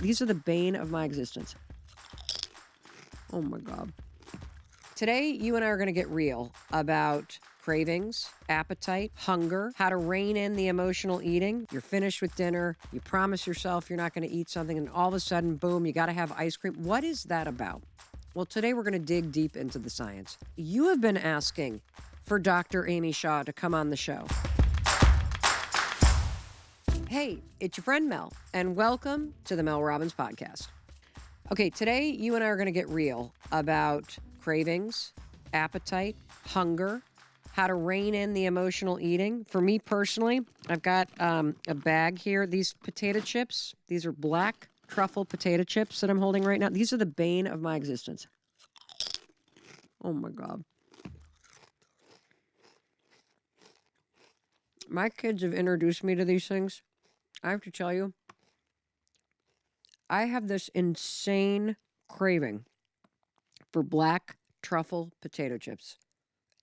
These are the bane of my existence. Oh my God. Today, you and I are going to get real about cravings, appetite, hunger, how to rein in the emotional eating. You're finished with dinner. You promise yourself you're not going to eat something, and all of a sudden, boom, you got to have ice cream. What is that about? Well, today we're going to dig deep into the science. You have been asking for Dr. Amy Shah to come on the show. Hey, it's your friend Mel, and welcome to the Mel Robbins podcast. Okay, today you and I are going to get real about cravings, appetite, hunger, how to rein in the emotional eating. For me personally, I've got a bag here. These potato chips, these are black truffle potato chips that I'm holding right now. These are the bane of my existence. Oh my God. My kids have introduced me to these things. I have to tell you, I have this insane craving for black truffle potato chips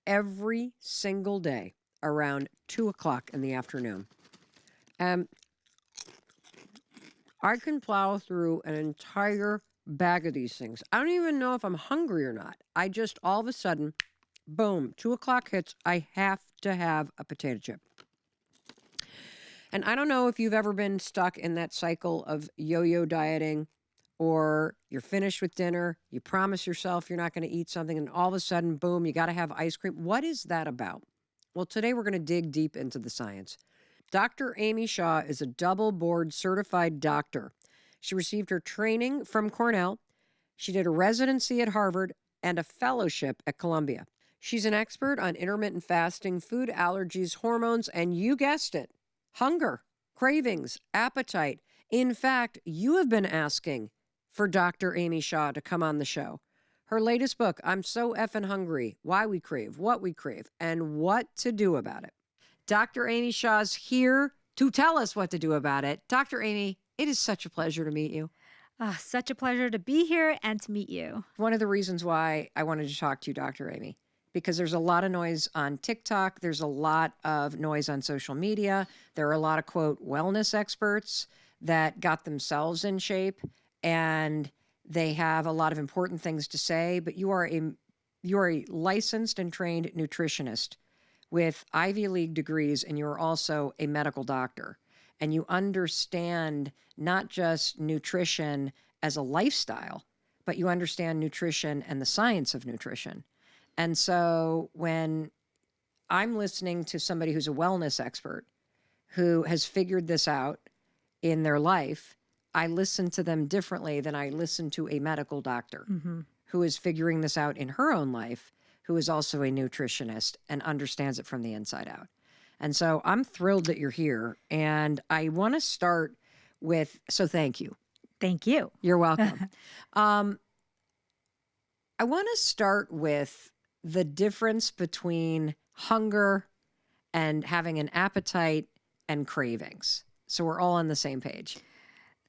every single day around 2 o'clock in the afternoon. And I can plow through an entire bag of these things. I don't even know if I'm hungry or not. I just, all of a sudden, boom, 2 o'clock hits, I have to have a potato chip. And I don't know if you've ever been stuck in that cycle of yo-yo dieting, or you're finished with dinner, you promise yourself you're not going to eat something, and all of a sudden, boom, you got to have ice cream. What is that about? Well, today we're going to dig deep into the science. Dr. Amy Shah is a double board certified doctor. She received her training from Cornell. She did a residency at Harvard and a fellowship at Columbia. She's an expert on intermittent fasting, food allergies, hormones, and you guessed it, hunger, cravings, appetite. In fact, you have been asking for Dr. Amy Shah to come on the show. Her latest book, I'm So Effing Hungry, Why We Crave, What We Crave, and What to Do About It. Dr. Amy Shah's here to tell us what to do about it. Dr. Amy, it is such a pleasure to meet you. Such a pleasure to be here and to meet you. One of the reasons why I wanted to talk to you, Dr. Amy, because there's a lot of noise on TikTok. There's a lot of noise on social media. There are a lot of, quote, wellness experts that got themselves in shape, and they have a lot of important things to say, but you are a licensed and trained nutritionist with Ivy League degrees, and you're also a medical doctor. And you understand not just nutrition as a lifestyle, but you understand nutrition and the science of nutrition. And so when I'm listening to somebody who's a wellness expert who has figured this out in their life, I listen to them differently than I listen to a medical doctor who is figuring this out in her own life, who is also a nutritionist and understands it from the inside out. And so I'm thrilled that you're here. And I want to start with, so thank you. Thank you. You're welcome. I want to start with the difference between hunger and having an appetite and cravings, so we're all on the same page.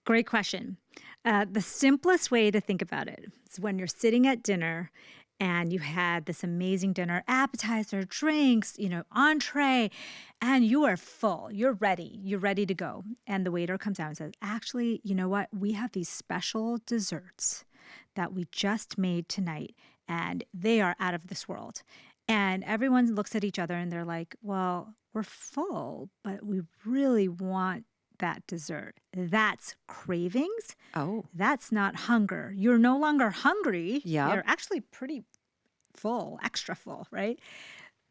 Great question. The simplest way to think about it is when you're sitting at dinner and you had this amazing dinner, appetizer, drinks, entree, and you are full. You're ready to go. And the waiter comes out and says, actually, you know what? We have these special desserts that we just made tonight, and they are out of this world. And everyone looks at each other and they're like, well, we're full, but we really want that dessert. That's cravings. Oh. That's not hunger. You're no longer hungry. Yeah. You're actually pretty full, extra full, right?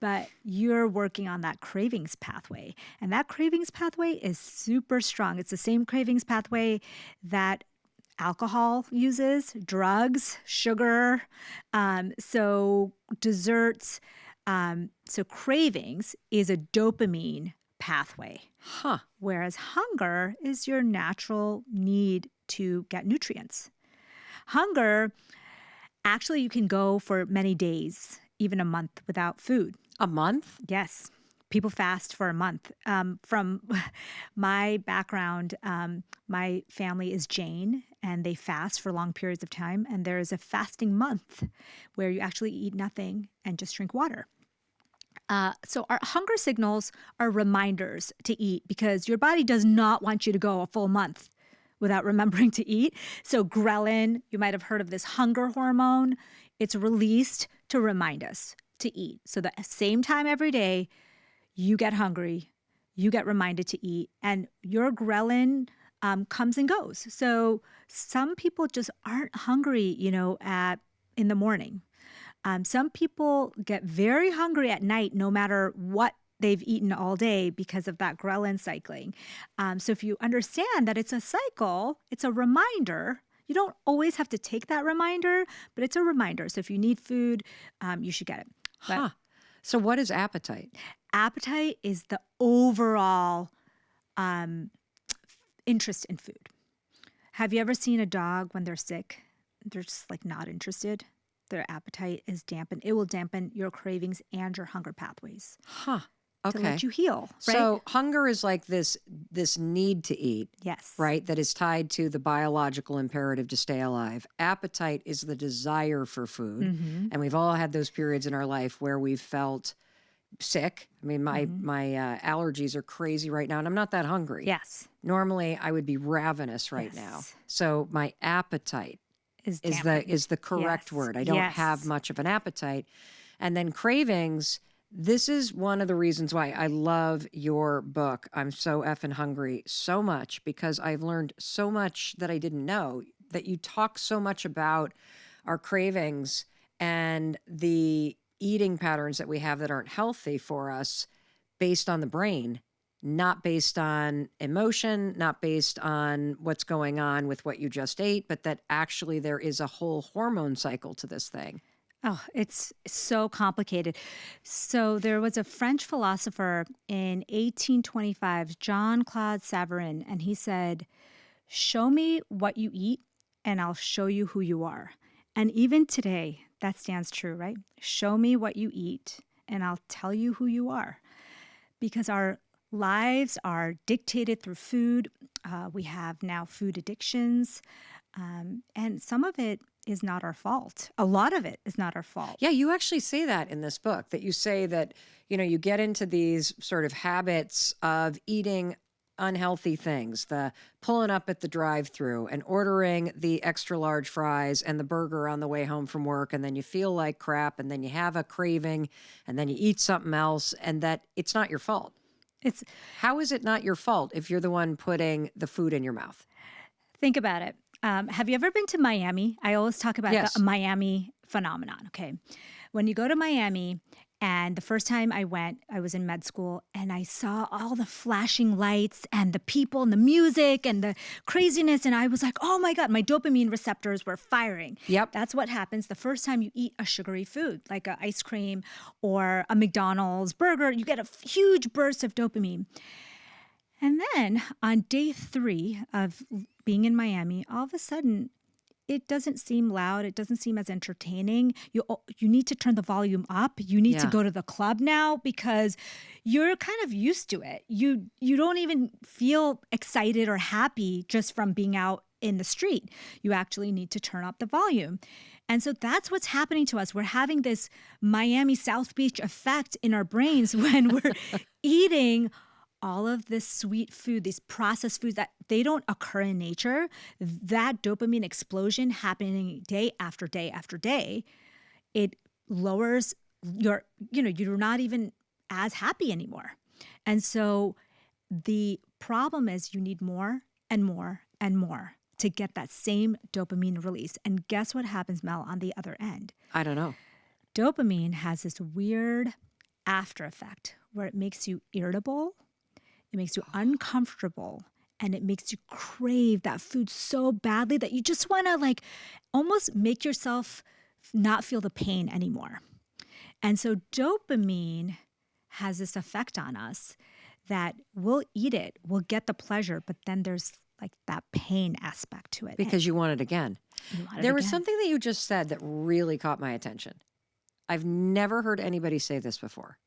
But you're working on that cravings pathway. And that cravings pathway is super strong. It's the same cravings pathway that alcohol uses, drugs, sugar, so desserts. So cravings is a dopamine pathway. Whereas hunger is your natural need to get nutrients. Hunger, actually, you can go for many days, even a month without food. A month? Yes. People fast for a month. From my background, my family is Jain, and they fast for long periods of time. And there is a fasting month where you actually eat nothing and just drink water. So our hunger signals are reminders to eat because your body does not want you to go a full month without remembering to eat. So ghrelin, you might have heard of this hunger hormone. It's released to remind us to eat. So the same time every day, you get hungry, you get reminded to eat, and your ghrelin comes and goes. So some people just aren't hungry, in the morning. Some people get very hungry at night, no matter what they've eaten all day because of that ghrelin cycling. So if you understand that it's a cycle, it's a reminder. You don't always have to take that reminder, but it's a reminder. So if you need food, you should get it. But So what is appetite? appetite is the overall interest in food. Have you ever seen a dog when they're sick? They're just like not interested. Their appetite is dampened. It will dampen your cravings and your hunger pathways Huh. to Okay. let you heal, right? So hunger is like this need to eat, Yes. right? That is tied to the biological imperative to stay alive. Appetite is the desire for food. Mm-hmm. And we've all had those periods in our life where we've felt sick. I mean, my allergies are crazy right now, and I'm not that hungry. Yes. Normally, I would be ravenous right now. Yes. So my appetite Is is the correct Yes. word. I don't Yes. have much of an appetite. And then cravings, this is one of the reasons why I love your book. I'm so effing hungry so much because I've learned so much that I didn't know, that you talk so much about our cravings and the eating patterns that we have that aren't healthy for us based on the brain, not based on emotion, not based on what's going on with what you just ate, but that actually there is a whole hormone cycle to this thing. Oh, it's so complicated. So there was a French philosopher in 1825, Jean-Claude Savarin, and he said, "Show me what you eat, and I'll show you who you are." And even today, that stands true, right? Show me what you eat, and I'll tell you who you are. Because our lives are dictated through food. We have now food addictions, and some of it is not our fault. A lot of it is not our fault. Yeah, you actually say that in this book, that you say that, you get into these sort of habits of eating unhealthy things, the pulling up at the drive-through and ordering the extra large fries and the burger on the way home from work, and then you feel like crap, and then you have a craving, and then you eat something else, and that it's not your fault. How is it not your fault if you're the one putting the food in your mouth? Think about it. Have you ever been to Miami? I always talk about Yes. the Miami phenomenon, okay? When you go to Miami, and the first time I went, I was in med school, and I saw all the flashing lights and the people and the music and the craziness, and I was like, oh my God, my dopamine receptors were firing. Yep. That's what happens the first time you eat a sugary food, like an ice cream or a McDonald's burger. You get a huge burst of dopamine. And then on day 3 of being in Miami, all of a sudden, it doesn't seem loud. It doesn't seem as entertaining. You need to turn the volume up. You need to Yeah. go to the club now because you're kind of used to it. You don't even feel excited or happy just from being out in the street. You actually need to turn up the volume. And so that's what's happening to us. We're having this Miami South Beach effect in our brains when we're eating all of this sweet food, these processed foods that they don't occur in nature. That dopamine explosion happening day after day after day, it lowers you're not even as happy anymore. And so the problem is you need more and more and more to get that same dopamine release. And guess what happens, Mel, on the other end? I don't know. Dopamine has this weird after effect where it makes you irritable, it makes you uncomfortable, and it makes you crave that food so badly that you just want to almost make yourself not feel the pain anymore. And so dopamine has this effect on us that we'll eat it, we'll get the pleasure, but then there's that pain aspect to it. Because you want it again. You want it There was again. something that you just said that really caught my attention. I've never heard anybody say this before.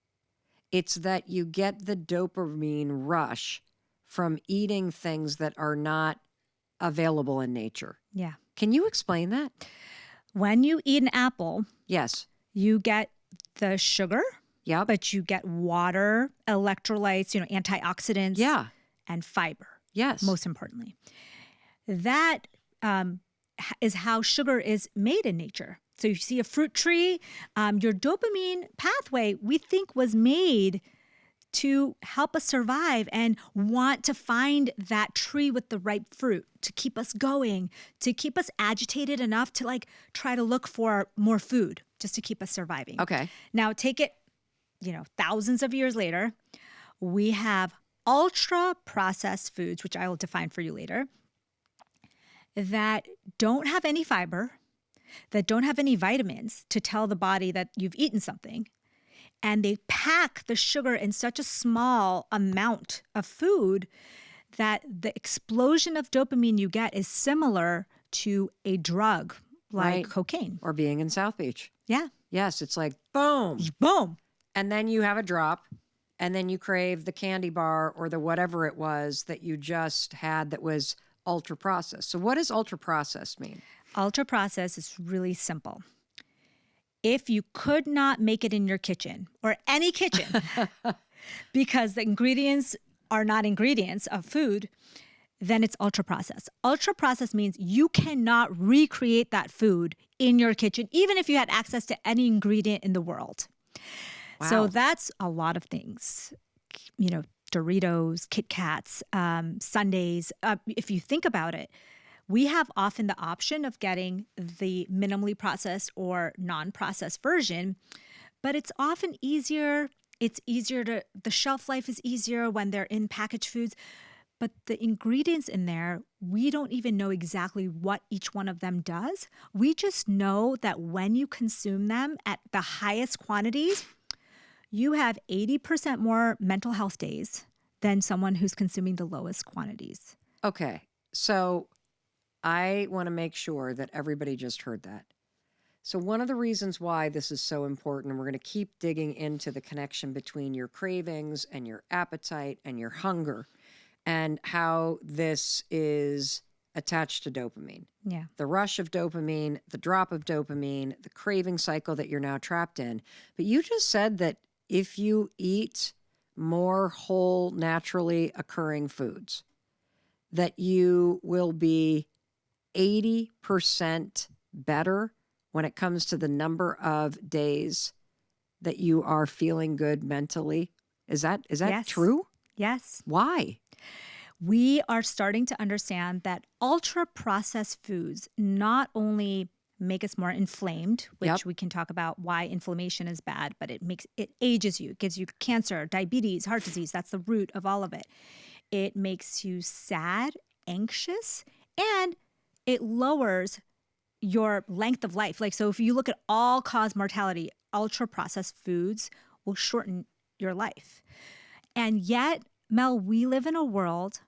It's that you get the dopamine rush from eating things that are not available in nature. Yeah. Can you explain that? When you eat an apple, Yes. you get the sugar, Yep. but you get water, electrolytes, antioxidants, Yeah. and fiber, Yes. most importantly. That is how sugar is made in nature. So you see a fruit tree, your dopamine pathway, we think, was made to help us survive and want to find that tree with the ripe fruit, to keep us going, to keep us agitated enough to like try to look for more food just to keep us surviving. Okay. Now take it, thousands of years later, we have ultra processed foods, which I will define for you later, that don't have any fiber, that don't have any vitamins to tell the body that you've eaten something. And they pack the sugar in such a small amount of food that the explosion of dopamine you get is similar to a drug like cocaine. Or being in South Beach. Yeah. Yes, it's like boom. Boom. And then you have a drop, and then you crave the candy bar or the whatever it was that you just had that was ultra processed. So what does ultra processed mean? Ultra processed is really simple. If you could not make it in your kitchen or any kitchen because the ingredients are not ingredients of food, then it's ultra processed. Ultra processed means you cannot recreate that food in your kitchen, even if you had access to any ingredient in the world. Wow. So that's a lot of things, Doritos, Kit Kats, sundaes. If you think about it, we have often the option of getting the minimally processed or non-processed version, but it's often easier. The shelf life is easier when they're in packaged foods, but the ingredients in there, we don't even know exactly what each one of them does. We just know that when you consume them at the highest quantities, you have 80% more mental health days than someone who's consuming the lowest quantities. Okay. So I want to make sure that everybody just heard that. So one of the reasons why this is so important, and we're going to keep digging into the connection between your cravings and your appetite and your hunger and how this is attached to dopamine. Yeah. The rush of dopamine, the drop of dopamine, the craving cycle that you're now trapped in. But you just said that if you eat more whole, naturally occurring foods, that you will be 80% better when it comes to the number of days that you are feeling good mentally. Is that Yes. true? Yes. Why? We are starting to understand that ultra processed foods not only make us more inflamed, which Yep. we can talk about why inflammation is bad, but it ages you, it gives you cancer, diabetes, heart disease. That's the root of all of it. It makes you sad, anxious, and it lowers your length of life. So if you look at all-cause mortality, ultra-processed foods will shorten your life. And yet, Mel, we live in a world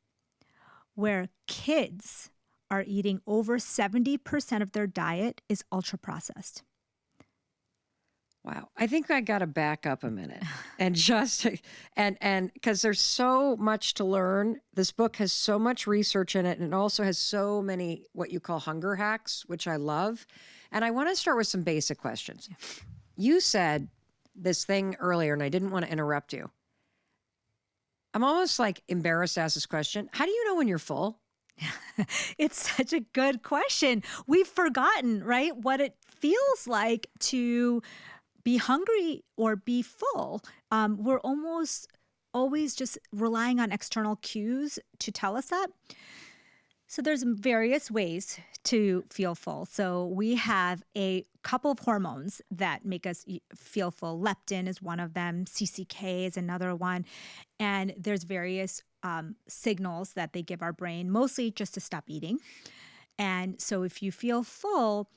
where kids are eating over 70% of their diet is ultra-processed. Wow. I think I got to back up a minute and because there's so much to learn. This book has so much research in it, and it also has so many what you call hunger hacks, which I love. And I want to start with some basic questions. Yeah. You said this thing earlier, and I didn't want to interrupt you. I'm almost like embarrassed to ask this question. How do you know when you're full? It's such a good question. We've forgotten, right, what it feels like to be hungry or be full. We're almost always just relying on external cues to tell us that. So there's various ways to feel full. So we have a couple of hormones that make us feel full. Leptin is one of them. CCK is another one. And there's various signals that they give our brain, mostly just to stop eating. And so if you feel full,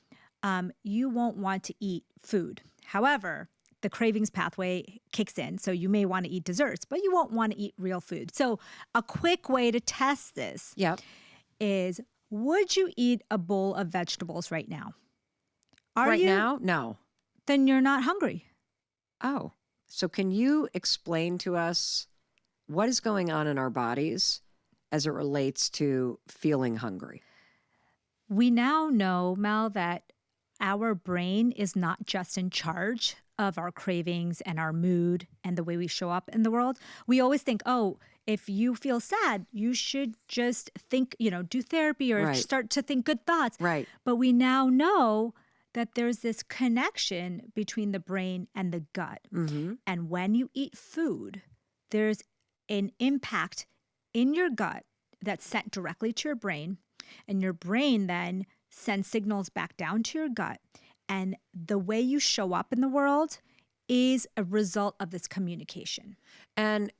you won't want to eat food. However, the cravings pathway kicks in, so you may want to eat desserts, but you won't want to eat real food. So a quick way to test this is, would you eat a bowl of vegetables right now? Right now? No. Then you're not hungry. Oh, so can you explain to us what is going on in our bodies as it relates to feeling hungry? We now know, Mel, that our brain is not just in charge of our cravings and our mood and the way we show up in the world. We always think, oh, if you feel sad, you should just think, do therapy or Right. start to think good thoughts. Right. But we now know that there's this connection between the brain and the gut. Mm-hmm. And when you eat food, there's an impact in your gut that's sent directly to your brain. And your brain then sends signals back down to your gut. And the way you show up in the world is a result of this communication. And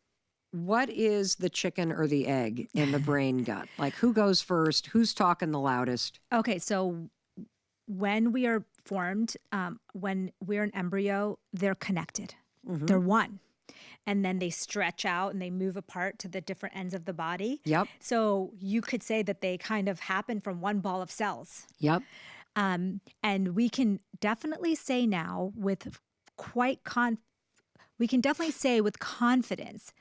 what is the chicken or the egg in the brain gut? Like, who goes first? Who's talking the loudest? Okay, so when we are formed, when we're an embryo, they're connected. Mm-hmm. They're one. And then they stretch out and they move apart to the different ends of the body. Yep. So you could say that they kind of happen from one ball of cells. Yep. And we can definitely say now with we can definitely say with confidence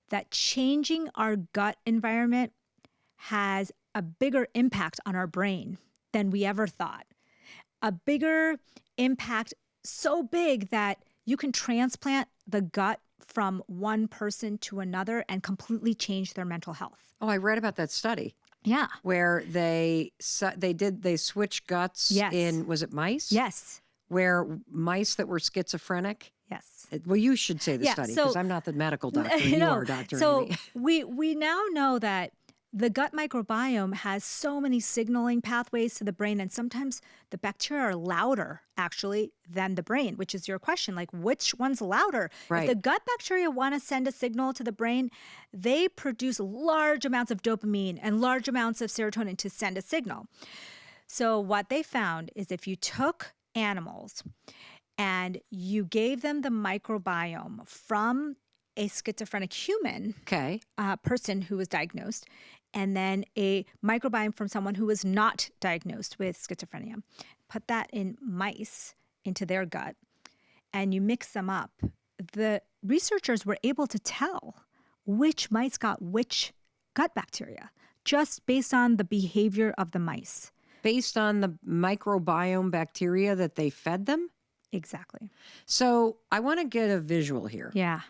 that changing our gut environment has a bigger impact on our brain than we ever thought. A bigger impact, so big that you can transplant the gut from one person to another and completely change their mental health. Oh, I read about that study. Yeah. Where they switched guts Yes. in, was it mice? Yes. Where mice that were schizophrenic. Yes. Well, you should say the Yeah, study so- because I'm not the medical doctor. And you No. are, Dr. So Amy. we now know that the gut microbiome has so many signaling pathways to the brain, and sometimes the bacteria are louder actually than the brain, which is your question, like which one's louder? Right. If the gut bacteria want to send a signal to the brain, they produce large amounts of dopamine and large amounts of serotonin to send a signal. So what they found is if you took animals and you gave them the microbiome from a schizophrenic human Okay. person who was diagnosed, and then a microbiome from someone who was not diagnosed with schizophrenia, put that in mice into their gut, and you mix them up, the researchers were able to tell which mice got which gut bacteria just based on the behavior of the mice. Based on the microbiome bacteria that they fed them? Exactly. So I want to get a visual here. Yeah.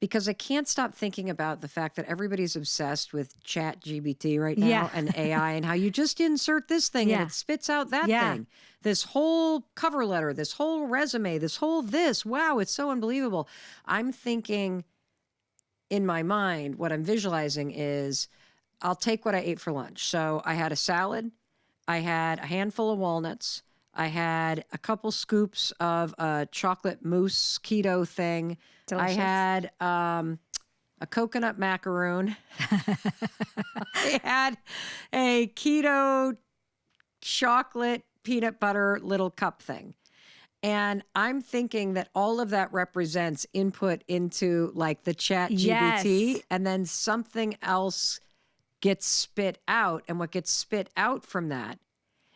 Because I can't stop thinking about the fact that everybody's obsessed with Chat GBT right now Yeah. and AI and how you just insert this thing Yeah. and it spits out that Yeah. thing. This whole cover letter, this whole resume, this whole this. Wow, it's so unbelievable. I'm thinking in my mind, what I'm visualizing is I'll take what I ate for lunch. So I had a salad. I had a handful of walnuts. I had a couple scoops of a chocolate mousse keto thing. Delicious. I had a coconut macaroon. I had a keto chocolate peanut butter little cup thing. And I'm thinking that all of that represents input into like the Chat GBT, Yes. and then something else gets spit out. And what gets spit out from that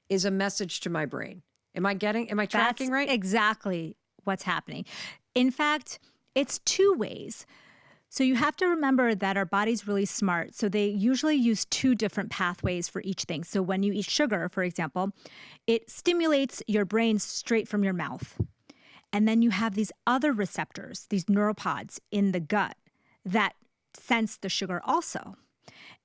is a message to my brain. Am I tracking That's right? exactly what's happening. In fact, it's two ways. So you have to remember that our body's really smart. So they usually use two different pathways for each thing. So when you eat sugar, for example, it stimulates your brain straight from your mouth. And then you have these other receptors, these neuropods in the gut that sense the sugar also.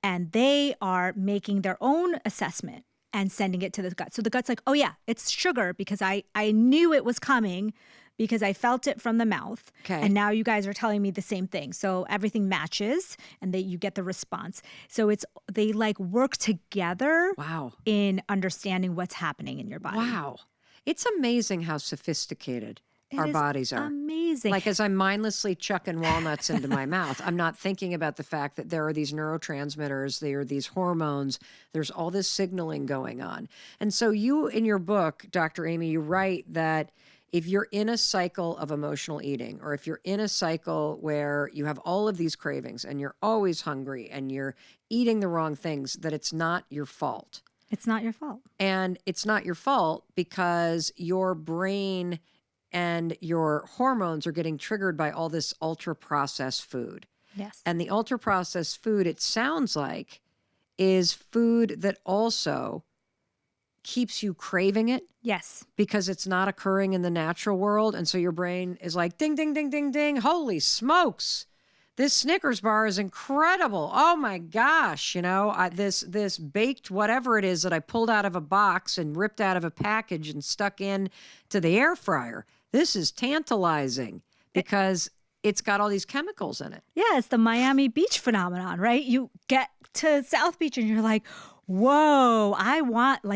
And they are making their own assessment and sending it to the gut. So the gut's like, oh yeah, it's sugar because I knew it was coming because I felt it from the mouth. Okay. And now you guys are telling me the same thing. So everything matches and you get the response. So they like work together Wow. in understanding what's happening in your body. Wow. It's amazing how sophisticated our It is bodies are. amazing. Like as I'm mindlessly chucking walnuts into my mouth, I'm not thinking about the fact that there are these neurotransmitters, there are these hormones, there's all this signaling going on. And so you, in your book, Dr. Amy, you write that if you're in a cycle of emotional eating, or if you're in a cycle where you have all of these cravings and you're always hungry and you're eating the wrong things, that it's not your fault. It's not your fault. And it's not your fault because your brain and your hormones are getting triggered by all this ultra-processed food. Yes. And the ultra-processed food, it sounds like, is food that also keeps you craving it Yes. because it's not occurring in the natural world. And so your brain is like, ding, ding, ding, ding, ding. Holy smokes. this Snickers bar is incredible. Oh my gosh. This baked whatever it is that I pulled out of a box and ripped out of a package and stuck in to the air fryer. This is tantalizing because it's got all these chemicals in it. Yeah, it's the Miami Beach phenomenon, right? You get to South Beach and you're like, whoa,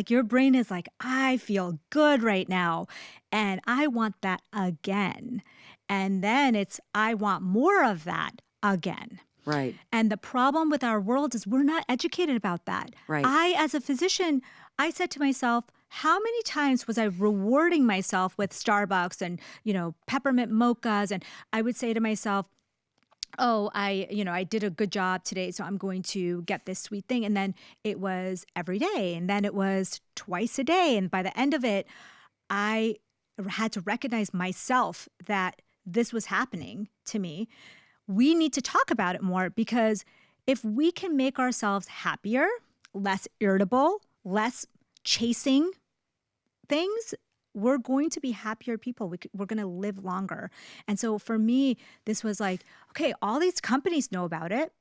your brain is like, I feel good right now. And I want that again. And then I want more of that again. Right. And the problem with our world is we're not educated about that. Right. As a physician, I said to myself, how many times was I rewarding myself with Starbucks and, peppermint mochas? And I would say to myself, oh, I did a good job today, so I'm going to get this sweet thing. And then it was every day. And then it was twice a day. And by the end of it, I had to recognize myself that this was happening to me. We need to talk about it more, because if we can make ourselves happier, less irritable, less chasing things, we're going to be happier people. We're going to live longer. And so for me, this was like, okay, all these companies know about it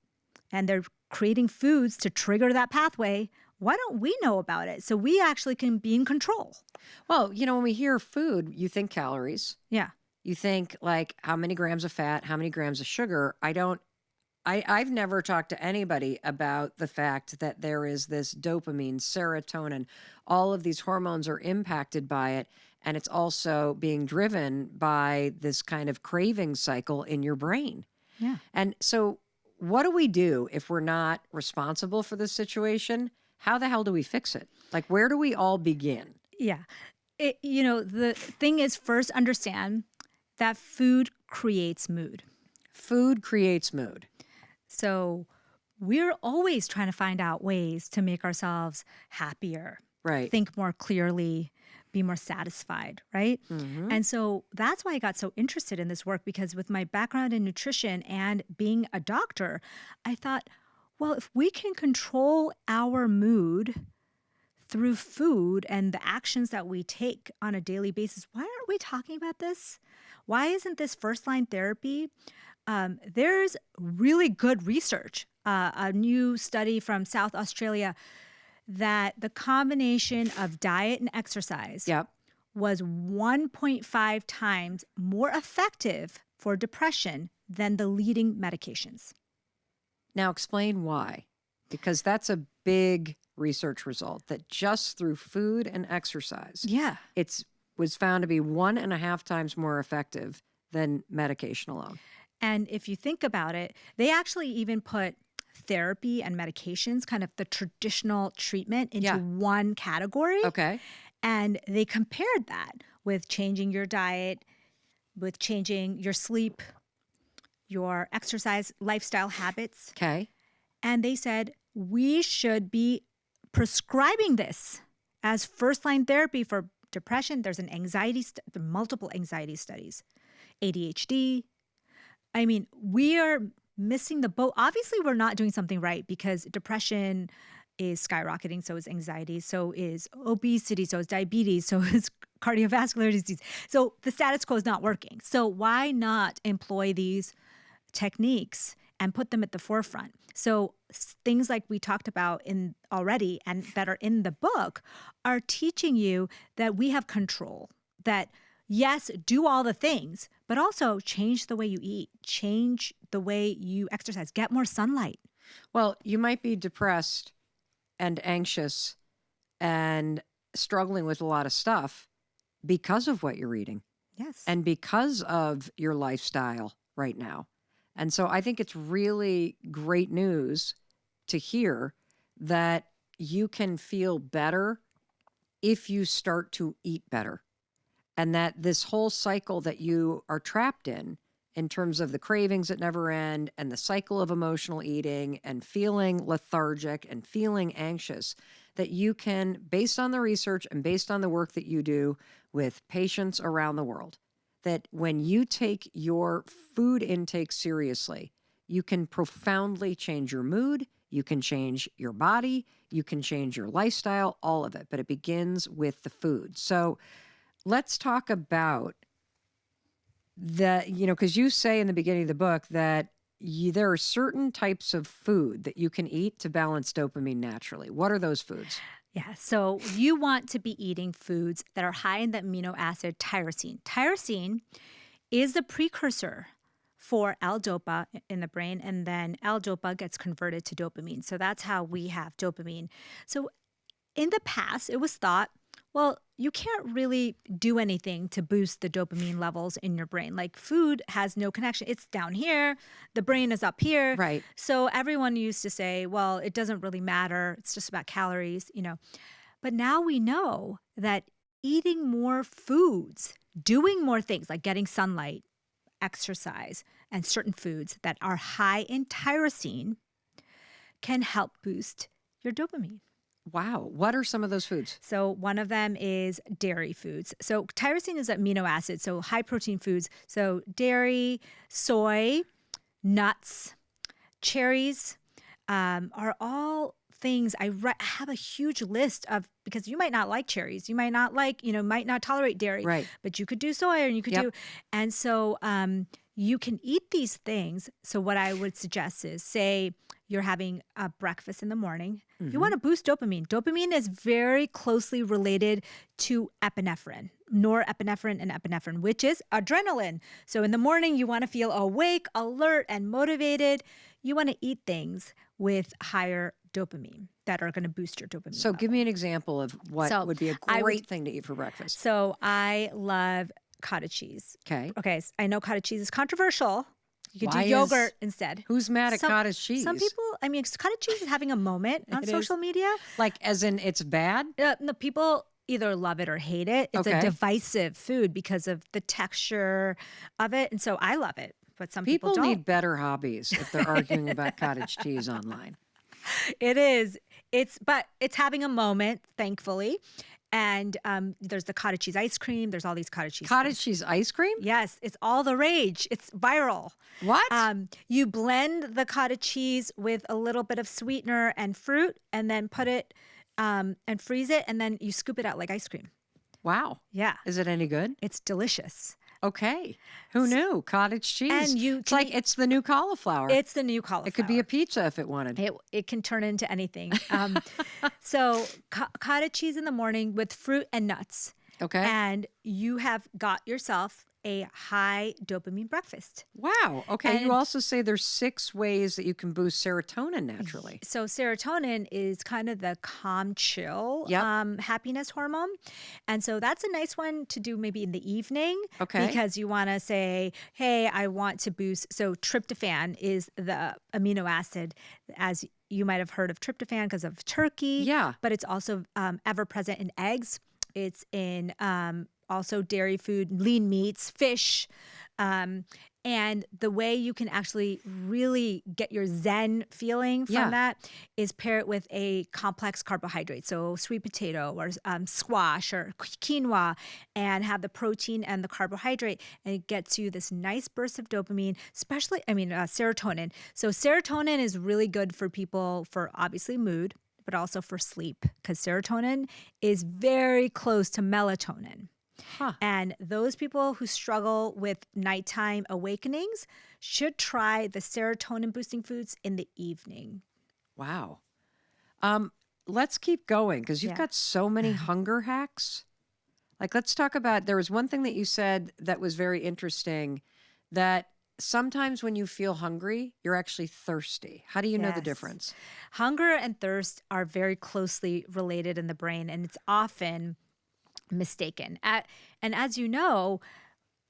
and they're creating foods to trigger that pathway. Why don't we know about it so we actually can be in control? Well, when we hear food, you think calories. Yeah. You think like how many grams of fat, how many grams of sugar. I've never talked to anybody about the fact that there is this dopamine, serotonin, all of these hormones are impacted by it. And it's also being driven by this kind of craving cycle in your brain. Yeah. And so what do we do if we're not responsible for this situation? How the hell do we fix it? Like, where do we all begin? Yeah. The thing is, first understand that food creates mood. Food creates mood. So we're always trying to find out ways to make ourselves happier, right? Think more clearly, be more satisfied, right? Mm-hmm. And so that's why I got so interested in this work, because with my background in nutrition and being a doctor, I thought, well, if we can control our mood through food and the actions that we take on a daily basis, why aren't we talking about this? Why isn't this first-line therapy? There's really good research, a new study from South Australia, that the combination of diet and exercise was 1.5 times more effective for depression than the leading medications. Now explain why, because that's a big research result that just through food and exercise, it was found to be 1.5 times more effective than medication alone. And if you think about it, they actually even put therapy and medications, kind of the traditional treatment, into one category. Okay. And they compared that with changing your diet, with changing your sleep, your exercise, lifestyle habits. Okay. And they said, we should be prescribing this as first-line therapy for depression. There's multiple anxiety studies, ADHD. I mean, we are missing the boat. Obviously, we're not doing something right, because depression is skyrocketing. So is anxiety. So is obesity. So is diabetes. So is cardiovascular disease. So the status quo is not working. So why not employ these techniques and put them at the forefront? So things like we talked about already and that are in the book are teaching you that we have control, that yes, do all the things, but also change the way you eat, change the way you exercise, get more sunlight. Well, you might be depressed and anxious and struggling with a lot of stuff because of what you're eating. Yes. And because of your lifestyle right now. And so I think it's really great news to hear that you can feel better if you start to eat better. And that this whole cycle that you are trapped in terms of the cravings that never end and the cycle of emotional eating and feeling lethargic and feeling anxious, that you can, based on the research and based on the work that you do with patients around the world, that when you take your food intake seriously, you can profoundly change your mood, you can change your body, you can change your lifestyle, all of it. But it begins with the food. So let's talk about because you say in the beginning of the book that there are certain types of food that you can eat to balance dopamine naturally. What are those foods? Yeah, so you want to be eating foods that are high in the amino acid tyrosine. Tyrosine is the precursor for L-DOPA in the brain, and then L-DOPA gets converted to dopamine. So that's how we have dopamine. So in the past, it was thought, well, you can't really do anything to boost the dopamine levels in your brain. Like food has no connection. It's down here, the brain is up here. Right. So everyone used to say, well, it doesn't really matter. It's just about calories, you know. But now we know that eating more foods, doing more things like getting sunlight, exercise, and certain foods that are high in tyrosine can help boost your dopamine. Wow. What are some of those foods? So one of them is dairy foods. So tyrosine is an amino acid, so high protein foods. So dairy, soy, nuts, cherries are all things I have a huge list of, because you might not like cherries, you might not like, might not tolerate dairy, Right. but you could do soy and you could do, and so you can eat these things. So what I would suggest is, say you're having a breakfast in the morning, you want to boost dopamine. Dopamine is very closely related to epinephrine, norepinephrine and epinephrine, which is adrenaline. So in the morning, you want to feel awake, alert, and motivated. You want to eat things with higher dopamine that are going to boost your dopamine So level. give me an example of what So would be a I great would- thing to eat for breakfast. So I love cottage cheese. Okay. Okay, I know cottage cheese is controversial. You could Why do is- yogurt instead. Who's mad at Some- cottage cheese? Some people, cottage cheese is having a moment on It is. social media. Like, as in it's bad? No, people either love it or hate it. It's Okay. a divisive food because of the texture of it. And so I love it, but some people People don't. need better hobbies if they're arguing about cottage cheese online. It is. But it's having a moment, thankfully. And there's the cottage cheese ice cream. There's all these cottage cheese. Cottage things. cheese ice cream? Yes, it's all the rage. It's viral. What? You blend the cottage cheese with a little bit of sweetener and fruit, and then put it and freeze it, and then you scoop it out like ice cream. Wow. Yeah, Is it any good? it's delicious. Okay. Who knew? Cottage cheese. And you it's can like it's the new cauliflower. It's the new cauliflower. It could be a pizza if it wanted. It can turn into anything. So cottage cheese in the morning with fruit and nuts. Okay. And you have got yourself a high dopamine breakfast. Wow. Okay. You And- also say there's 6 ways that you can boost serotonin naturally. So serotonin is kind of the calm, chill Yep. happiness hormone. And so that's a nice one to do maybe in the evening. Okay. Because you want to say, hey, I want to boost. So tryptophan is the amino acid, as you might have heard of tryptophan because of turkey. Yeah. But it's also ever present in eggs. It's in also dairy food, lean meats, fish. And the way you can actually really get your zen feeling from Yeah. that is pair it with a complex carbohydrate. So sweet potato or squash or quinoa, and have the protein and the carbohydrate. And it gets you this nice burst of dopamine, serotonin. So serotonin is really good for people for obviously mood, but also for sleep, because serotonin is very close to melatonin. Huh. And those people who struggle with nighttime awakenings should try the serotonin boosting foods in the evening. Wow. Let's keep going because you've Yeah. got so many hunger hacks. Like, let's talk about, there was one thing that you said that was very interesting, that sometimes when you feel hungry, you're actually thirsty. How do you know the Yes. difference? Hunger and thirst are very closely related in the brain, and it's often mistaken. And as you know,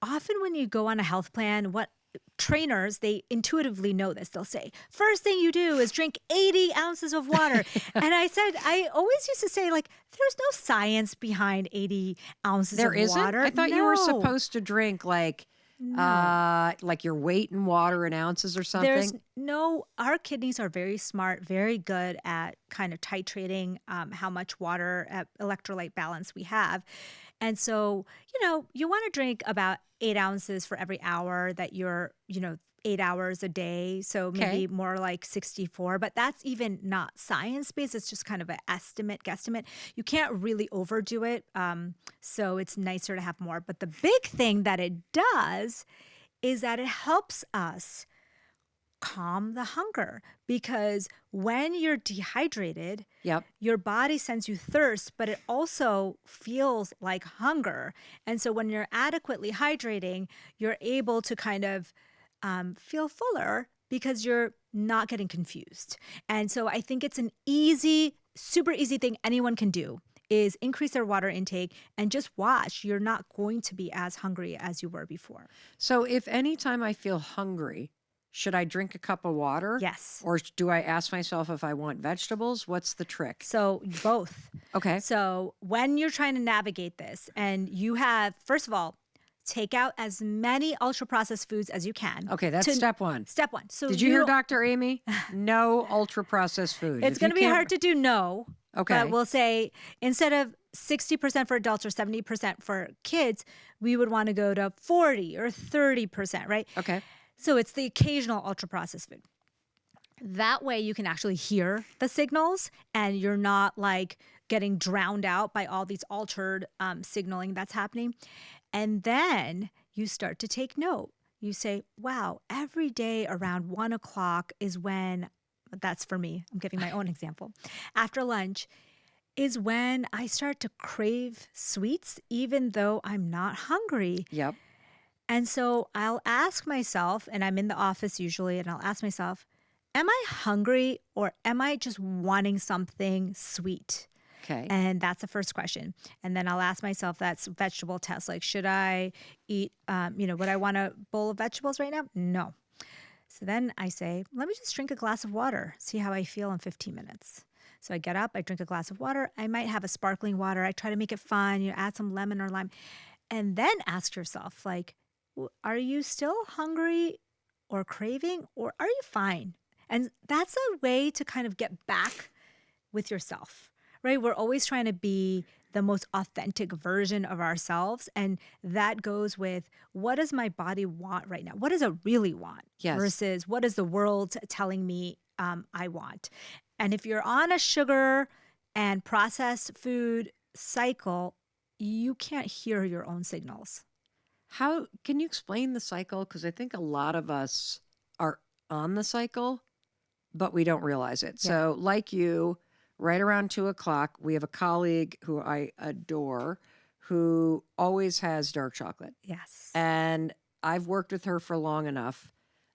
often when you go on a health plan, what trainers, they intuitively know this. They'll say, first thing you do is drink 80 ounces of water. And I always used to say, like, there's no science behind 80 ounces There of isn't? water. I thought you were No. supposed to drink like your weight in water in ounces or something. There's no, our kidneys are very smart, very good at kind of titrating how much water, electrolyte balance we have. And so, you want to drink about 8 ounces for every hour that you're, 8 hours a day. So maybe more like 64, but that's even not science-based. It's just kind of an estimate, guesstimate. You can't really overdo it. So it's nicer to have more. But the big thing that it does is that it helps us calm the hunger, because when you're dehydrated, Yep. your body sends you thirst, but it also feels like hunger. And so when you're adequately hydrating, you're able to kind of feel fuller because you're not getting confused. And so I think it's an easy, super easy thing anyone can do is increase their water intake and just watch. You're not going to be as hungry as you were before. So if anytime I feel hungry, should I drink a cup of water? Yes. Or do I ask myself if I want vegetables? What's the trick? So both. Okay. So when you're trying to navigate this and you have, first of all, take out as many ultra processed foods as you can. Okay, that's step one. Step one. So Did you hear Dr. Amy? No ultra processed food. It's going to be hard to do no. Okay. But we'll say instead of 60% for adults or 70% for kids, we would want to go to 40 or 30%, right? Okay. So it's the occasional ultra processed food. That way you can actually hear the signals and you're not like getting drowned out by all these altered signaling that's happening. And then you start to take note. You say, wow, every day around 1 o'clock is when, that's for me, I'm giving my own example, after lunch is when I start to crave sweets, even though I'm not hungry. Yep. And so I'll ask myself, and I'm in the office usually, and I'll ask myself, am I hungry or am I just wanting something sweet? Okay. And that's the first question. And then I'll ask myself, that's vegetable test. Like, should I eat, would I want a bowl of vegetables right now? No. So then I say, let me just drink a glass of water, see how I feel in 15 minutes. So I get up, I drink a glass of water. I might have a sparkling water. I try to make it fun, add some lemon or lime. And then ask yourself, like, are you still hungry or craving, or are you fine? And that's a way to kind of get back with yourself, right? We're always trying to be the most authentic version of ourselves. And that goes with, what does my body want right now? What does it really want? Yes. Versus what is the world telling me I want? And if you're on a sugar and processed food cycle, you can't hear your own signals. How can you explain the cycle? Because I think a lot of us are on the cycle, but we don't realize it. Yeah. So like you, right around 2 o'clock, we have a colleague who I adore who always has dark chocolate. Yes. And I've worked with her for long enough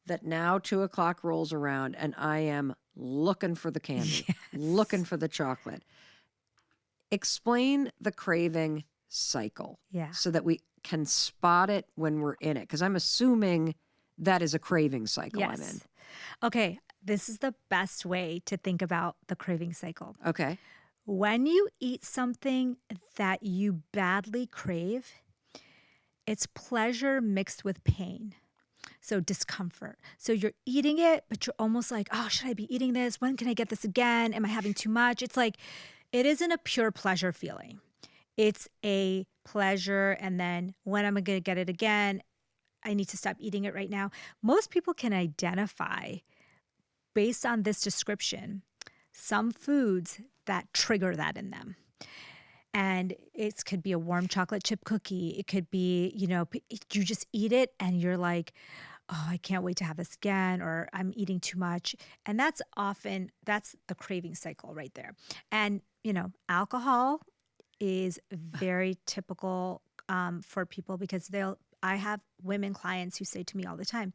that now 2 o'clock rolls around and I am looking for the candy, looking for the chocolate. Explain the craving cycle so that we can spot it when we're in it. Because I'm assuming that is a craving cycle I'm in. Okay. This is the best way to think about the craving cycle. Okay. When you eat something that you badly crave, it's pleasure mixed with pain. So discomfort. So you're eating it, but you're almost like, oh, should I be eating this? When can I get this again? Am I having too much? It's like, it isn't a pure pleasure feeling. It's a pleasure. And then when am I going to get it again? I need to stop eating it right now. Most people can identify, based on this description, some foods that trigger that in them. And it could be a warm chocolate chip cookie. It could be, you just eat it and you're like, oh, I can't wait to have this again, or I'm eating too much. And that's the craving cycle right there. And, alcohol is very typical for people because I have women clients who say to me all the time,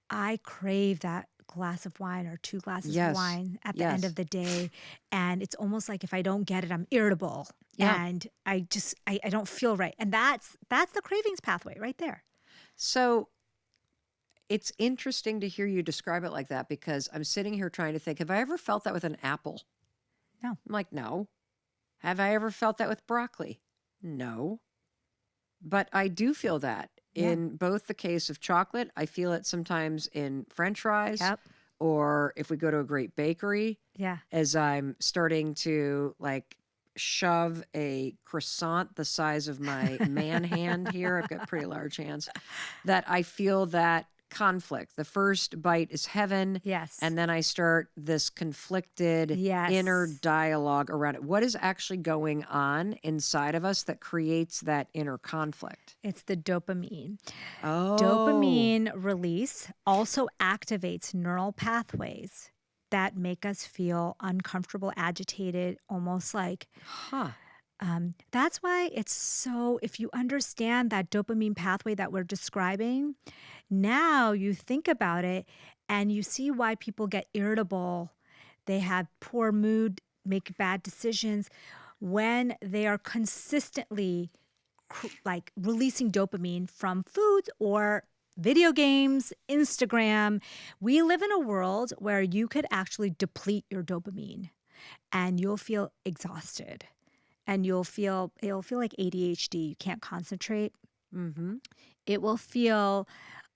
I crave that glass of wine or 2 glasses of wine at the end of the day. And it's almost like if I don't get it, I'm irritable and I don't feel right. And that's the cravings pathway right there. So it's interesting to hear you describe it like that because I'm sitting here trying to think, have I ever felt that with an apple? No. I'm like, no. Have I ever felt that with broccoli? No. But I do feel that in both the case of chocolate. I feel it sometimes in French fries or if we go to a great bakery as I'm starting to like shove a croissant the size of my man hand here. I've got pretty large hands that I feel that conflict. The first bite is heaven. Yes. And then I start this conflicted Yes. inner dialogue around it. What is actually going on inside of us that creates that inner conflict? It's the dopamine. Oh. Dopamine release also activates neural pathways that make us feel uncomfortable, agitated, almost like. Huh. That's why it's so, if you understand that dopamine pathway that we're describing, now you think about it and you see why people get irritable. They have poor mood, make bad decisions when they are consistently like releasing dopamine from foods or video games, Instagram. We live in a world where you could actually deplete your dopamine and you'll feel exhausted and it'll feel like ADHD. You can't concentrate. Mm-hmm. It will feel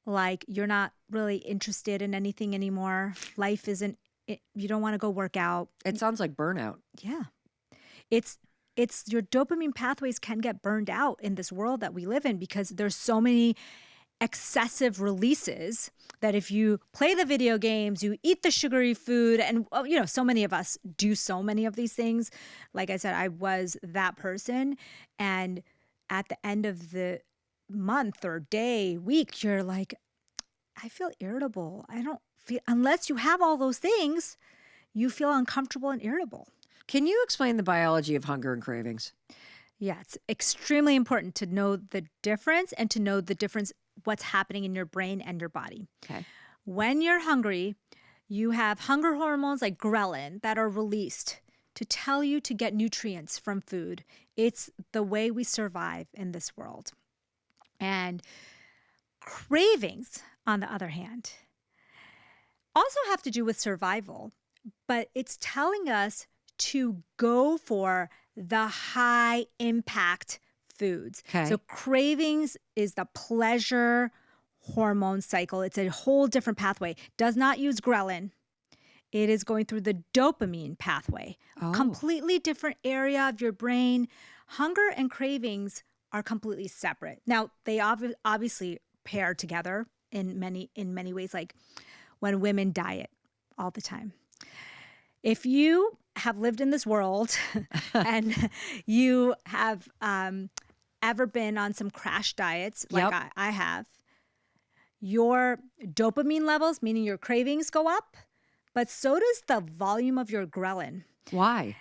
like you're not really interested in anything anymore. Life isn't, you don't want to go work out. It sounds like burnout. Yeah. It's your dopamine pathways can get burned out in this world that we live in because there's so many excessive releases that if you play the video games, you eat the sugary food, and so many of us do so many of these things. Like I said, I was that person. And at the end of the month or day, week, you're like, I feel irritable. I don't feel, unless you have all those things, you feel uncomfortable and irritable. Can you explain the biology of hunger and cravings? Yeah, it's extremely important to know the difference and to know the difference, what's happening in your brain and your body. Okay. When you're hungry, you have hunger hormones like ghrelin that are released to tell you to get nutrients from food. It's the way we survive in this world. And cravings, on the other hand, also have to do with survival, but it's telling us to go for the high impact foods. Okay. So cravings is the pleasure hormone cycle. It's a whole different pathway. Does not use ghrelin. It is going through the dopamine pathway. Oh. Completely different area of your brain. Hunger and cravings are completely separate. Now, they obviously pair together in many ways, like when women diet all the time. If you have lived in this world and you have ever been on some crash diets like Yep. I have, your dopamine levels, meaning your cravings, go up, but so does the volume of your ghrelin. Why?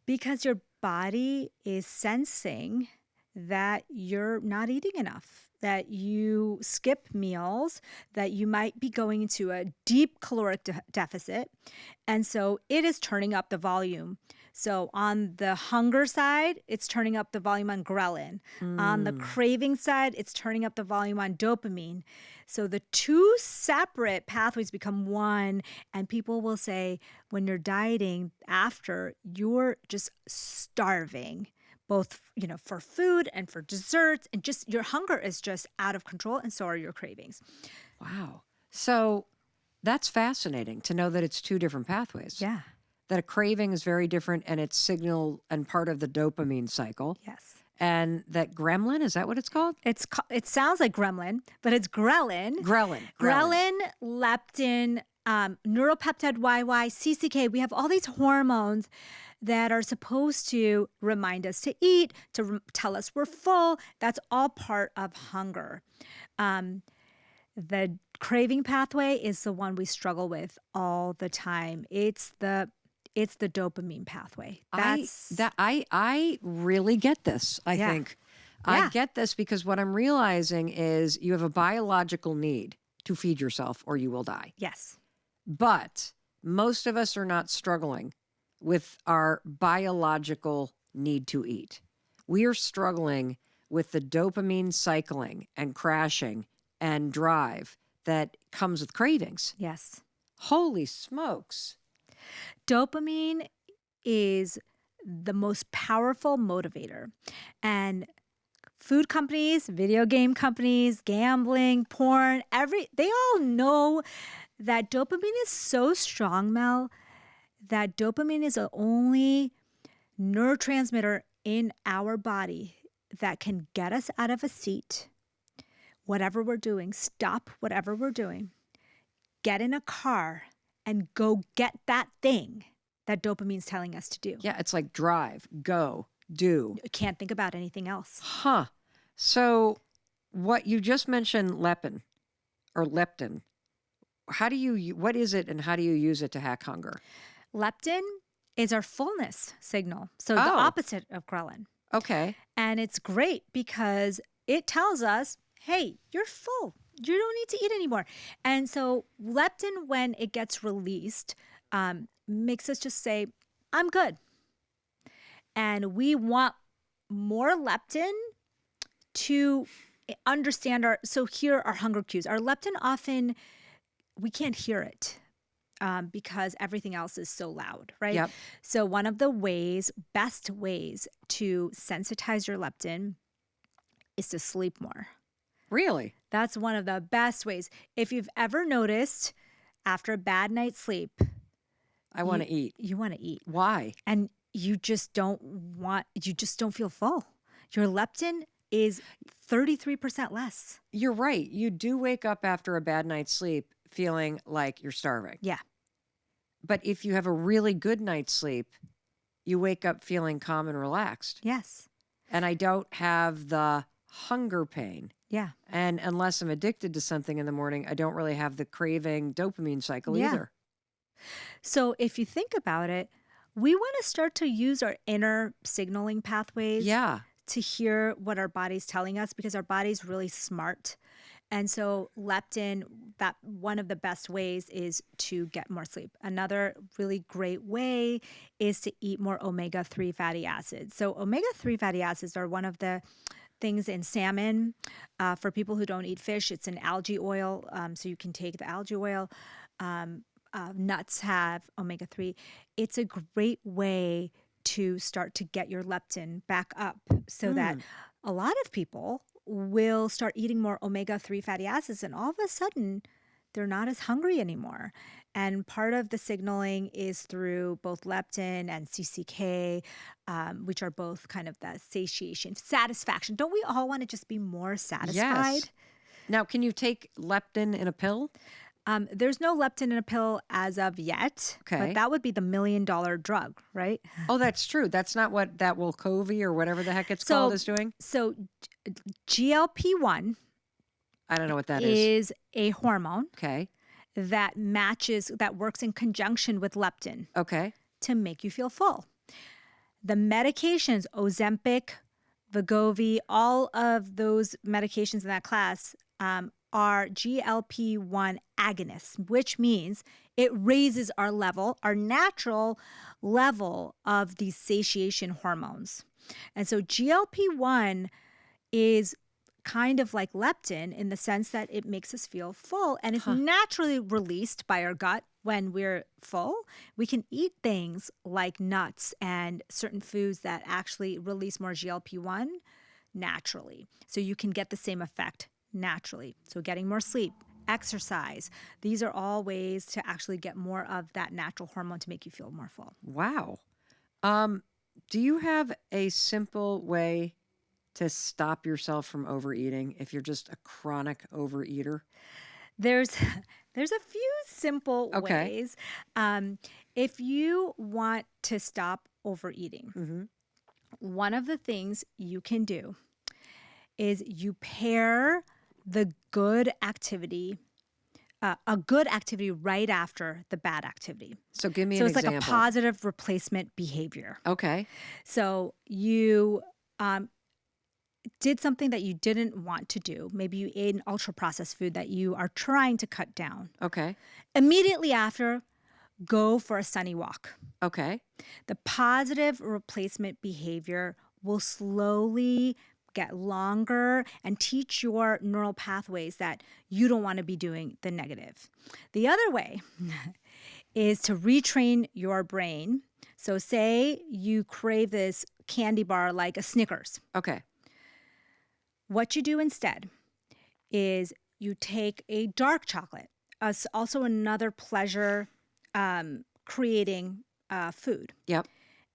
Because your body is sensing that you're not eating enough, that you skip meals, that you might be going into a deep caloric deficit. And so it is turning up the volume. So on the hunger side, it's turning up the volume on ghrelin. On the craving side, it's turning up the volume on dopamine. So the two separate pathways become one. And people will say, when you're dieting after, you're just starving, both, for food and for desserts, and just your hunger is just out of control, and so are your cravings. Wow. So that's fascinating to know that it's two different pathways. Yeah. That a craving is very different and it's signal and part of the dopamine cycle. Yes. And that gremlin, is that what it's called? It sounds like gremlin, but it's ghrelin. Ghrelin. Leptin, neuropeptide YY, CCK. We have all these hormones that are supposed to remind us to eat, to tell us we're full. That's all part of hunger. The craving pathway is the one we struggle with all the time. It's the dopamine pathway. I really get this, I think. Yeah. I get this because what I'm realizing is you have a biological need to feed yourself or you will die. Yes. But most of us are not struggling with our biological need to eat. We are struggling with the dopamine cycling and crashing and drive that comes with cravings. Yes. Holy smokes. Dopamine is the most powerful motivator. And food companies, video game companies, gambling, porn, they all know that dopamine is so strong, Mel, that dopamine is the only neurotransmitter in our body that can get us out of a seat whatever we're doing, stop whatever we're doing, get in a car and go get that thing that dopamine's telling us to do. Yeah, it's like drive, go, do. Can't think about anything else. Huh. So what you just mentioned, leptin or leptin, what is it and how do you use it to hack hunger? Leptin is our fullness signal. So the Oh. opposite of ghrelin. Okay. And it's great because it tells us, hey, you're full. You don't need to eat anymore. And so leptin, when it gets released, makes us just say, I'm good. And we want more leptin to understand so here are hunger cues. Our leptin often, we can't hear it because everything else is so loud, right? Yep. So one of the best ways to sensitize your leptin is to sleep more. Really? That's one of the best ways. If you've ever noticed after a bad night's sleep, I want to eat. You want to eat. Why? And you just don't feel full. Your leptin is 33% less. You're right. You do wake up after a bad night's sleep feeling like you're starving. Yeah. But if you have a really good night's sleep, you wake up feeling calm and relaxed. Yes. And I don't have the hunger pain. Yeah. And unless I'm addicted to something in the morning, I don't really have the craving dopamine cycle either. So if you think about it, we want to start to use our inner signaling pathways to hear what our body's telling us because our body's really smart. And so leptin, that one of the best ways is to get more sleep. Another really great way is to eat more omega-3 fatty acids. So omega-3 fatty acids are one of the things in salmon. For people who don't eat fish, it's an algae oil. So you can take the algae oil. Nuts have omega-3. It's a great way to start to get your leptin back up so that a lot of people will start eating more omega-3 fatty acids and all of a sudden they're not as hungry anymore. And part of the signaling is through both leptin and CCK, which are both kind of the satiation, satisfaction. Don't we all want to just be more satisfied? Yes. Now, can you take leptin in a pill? There's no leptin in a pill as of yet, but that would be the $1 million drug, right? Oh, that's true. That's not what that Wilcovi or whatever the heck it's called is doing? So GLP-1 I don't know what that is. Is a hormone that works in conjunction with leptin to make you feel full. The medications, Ozempic, Wegovy, all of those medications in that class are GLP-1 agonists, which means it raises our natural level of these satiation hormones. And so GLP-1 is kind of like leptin in the sense that it makes us feel full and it's naturally released by our gut when we're full. We can eat things like nuts and certain foods that actually release more GLP-1 naturally. So you can get the same effect naturally. So getting more sleep, exercise, these are all ways to actually get more of that natural hormone to make you feel more full. Wow. Do you have a simple way to stop yourself from overeating if you're just a chronic overeater? There's a few simple ways. If you want to stop overeating, one of the things you can do is you pair the good activity, a good activity right after the bad activity. So give me an example. So it's like a positive replacement behavior. Okay. So you did something that you didn't want to do. Maybe you ate an ultra-processed food that you are trying to cut down. Okay. Immediately after, go for a sunny walk. Okay. The positive replacement behavior will slowly get longer and teach your neural pathways that you don't want to be doing the negative. The other way is to retrain your brain. So say you crave this candy bar like a Snickers. Okay. What you do instead is you take a dark chocolate, also another pleasure creating food. Yep.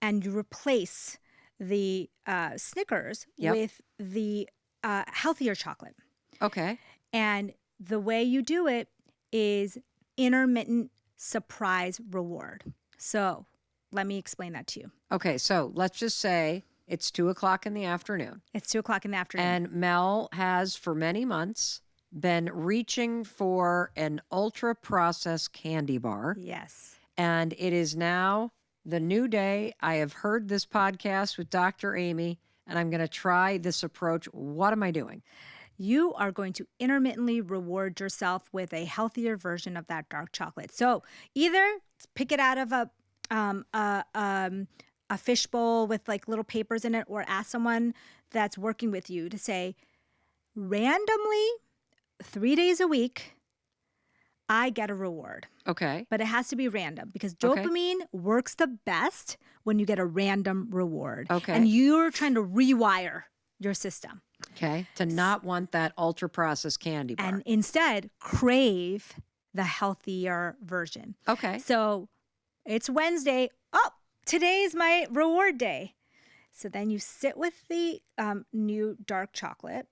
And you replace the Snickers with the healthier chocolate. Okay. And the way you do it is intermittent surprise reward. So let me explain that to you. Okay. So let's just say it's 2 o'clock in the afternoon. It's 2 o'clock in the afternoon. And Mel has for many months been reaching for an ultra processed candy bar. Yes. And it is now the new day. I have heard this podcast with Dr. Amy, and I'm going to try this approach. What am I doing? You are going to intermittently reward yourself with a healthier version of that dark chocolate. So either pick it out of a fishbowl with like little papers in it, or ask someone that's working with you to say, randomly, 3 days a week, I get a reward. Okay. But it has to be random because Okay. dopamine works the best when you get a random reward. Okay. And you're trying to rewire your system. Okay. To not want that ultra processed candy bar. And instead crave the healthier version. Okay. So it's Wednesday. Oh, today's my reward day. So then you sit with the new dark chocolate.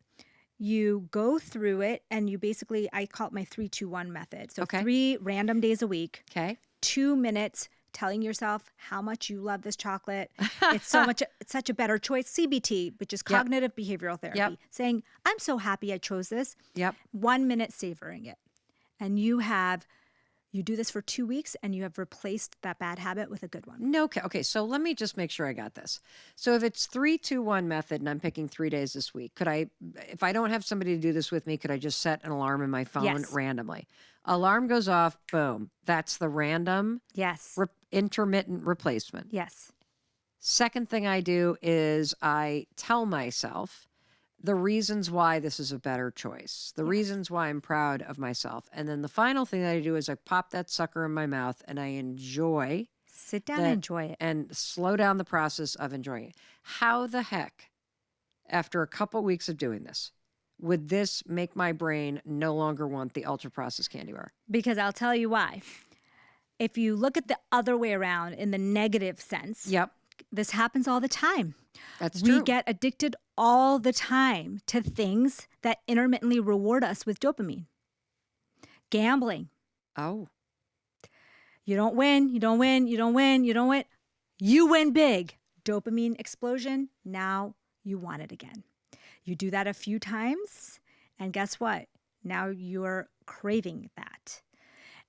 You go through it and you basically, I call it my 3-2-1 method. So Okay. 3 random days a week, Okay. 2 minutes telling yourself how much you love this chocolate. It's such a better choice. CBT, which is cognitive behavioral therapy, Yep. saying, I'm so happy I chose this. Yep. 1 minute savoring it. And you do this for 2 weeks and you have replaced that bad habit with a good one. No. Okay. So let me just make sure I got this. So if it's 3-2-1 method and I'm picking 3 days this week, could I, if I don't have somebody to do this with me, could I just set an alarm in my phone Yes. randomly? Alarm goes off. Boom. That's the random Yes. intermittent replacement. Yes. Second thing I do is I tell myself the reasons why this is a better choice, the reasons why I'm proud of myself. And then the final thing that I do is I pop that sucker in my mouth and I enjoy Sit down that and enjoy it. and slow down the process of enjoying it. How the heck, after a couple weeks of doing this, would this make my brain no longer want the ultra processed candy bar? Because I'll tell you why. If you look at the other way around in the negative sense, Yep, this happens all the time. that's We true. get addicted all the time to things that intermittently reward us with dopamine. Gambling. Oh, You don't win, you don't win, you don't win, you don't win. You win big. Dopamine explosion. Now you want it again. You do that a few times, and guess what? Now you're craving that.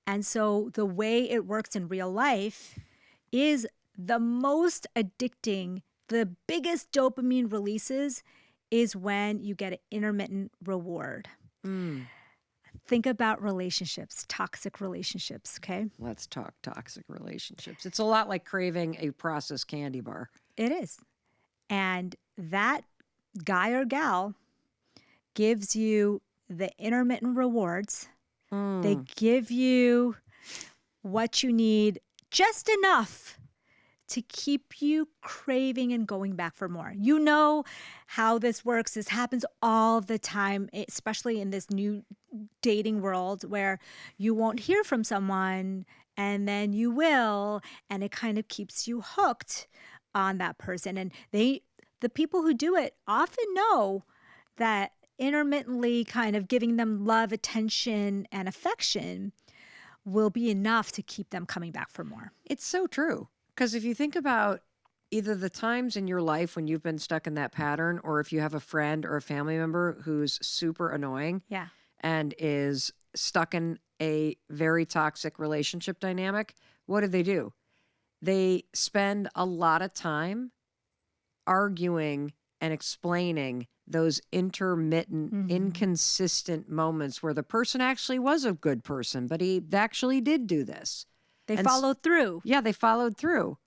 And so the way it works in real life is the most addicting, the biggest dopamine releases is when you get an intermittent reward. Think about relationships, toxic relationships, okay? let's talk toxic relationships. It's a lot like craving a processed candy bar. It is. And that guy or gal gives you the intermittent rewards. They give you what you need, just enough to keep you craving and going back for more. You know how this works. This happens all the time, especially in this new dating world where you won't hear from someone and then you will, and it kind of keeps you hooked on that person. And the people who do it often know that intermittently kind of giving them love, attention, and affection will be enough to keep them coming back for more. It's so true. Because if you think about either the times in your life when you've been stuck in that pattern, or if you have a friend or a family member who's super annoying Yeah. and is stuck in a very toxic relationship dynamic, what do? They spend a lot of time arguing and explaining those intermittent, inconsistent moments where the person actually was a good person, but he actually did do this. They And followed through. Yeah, they followed through.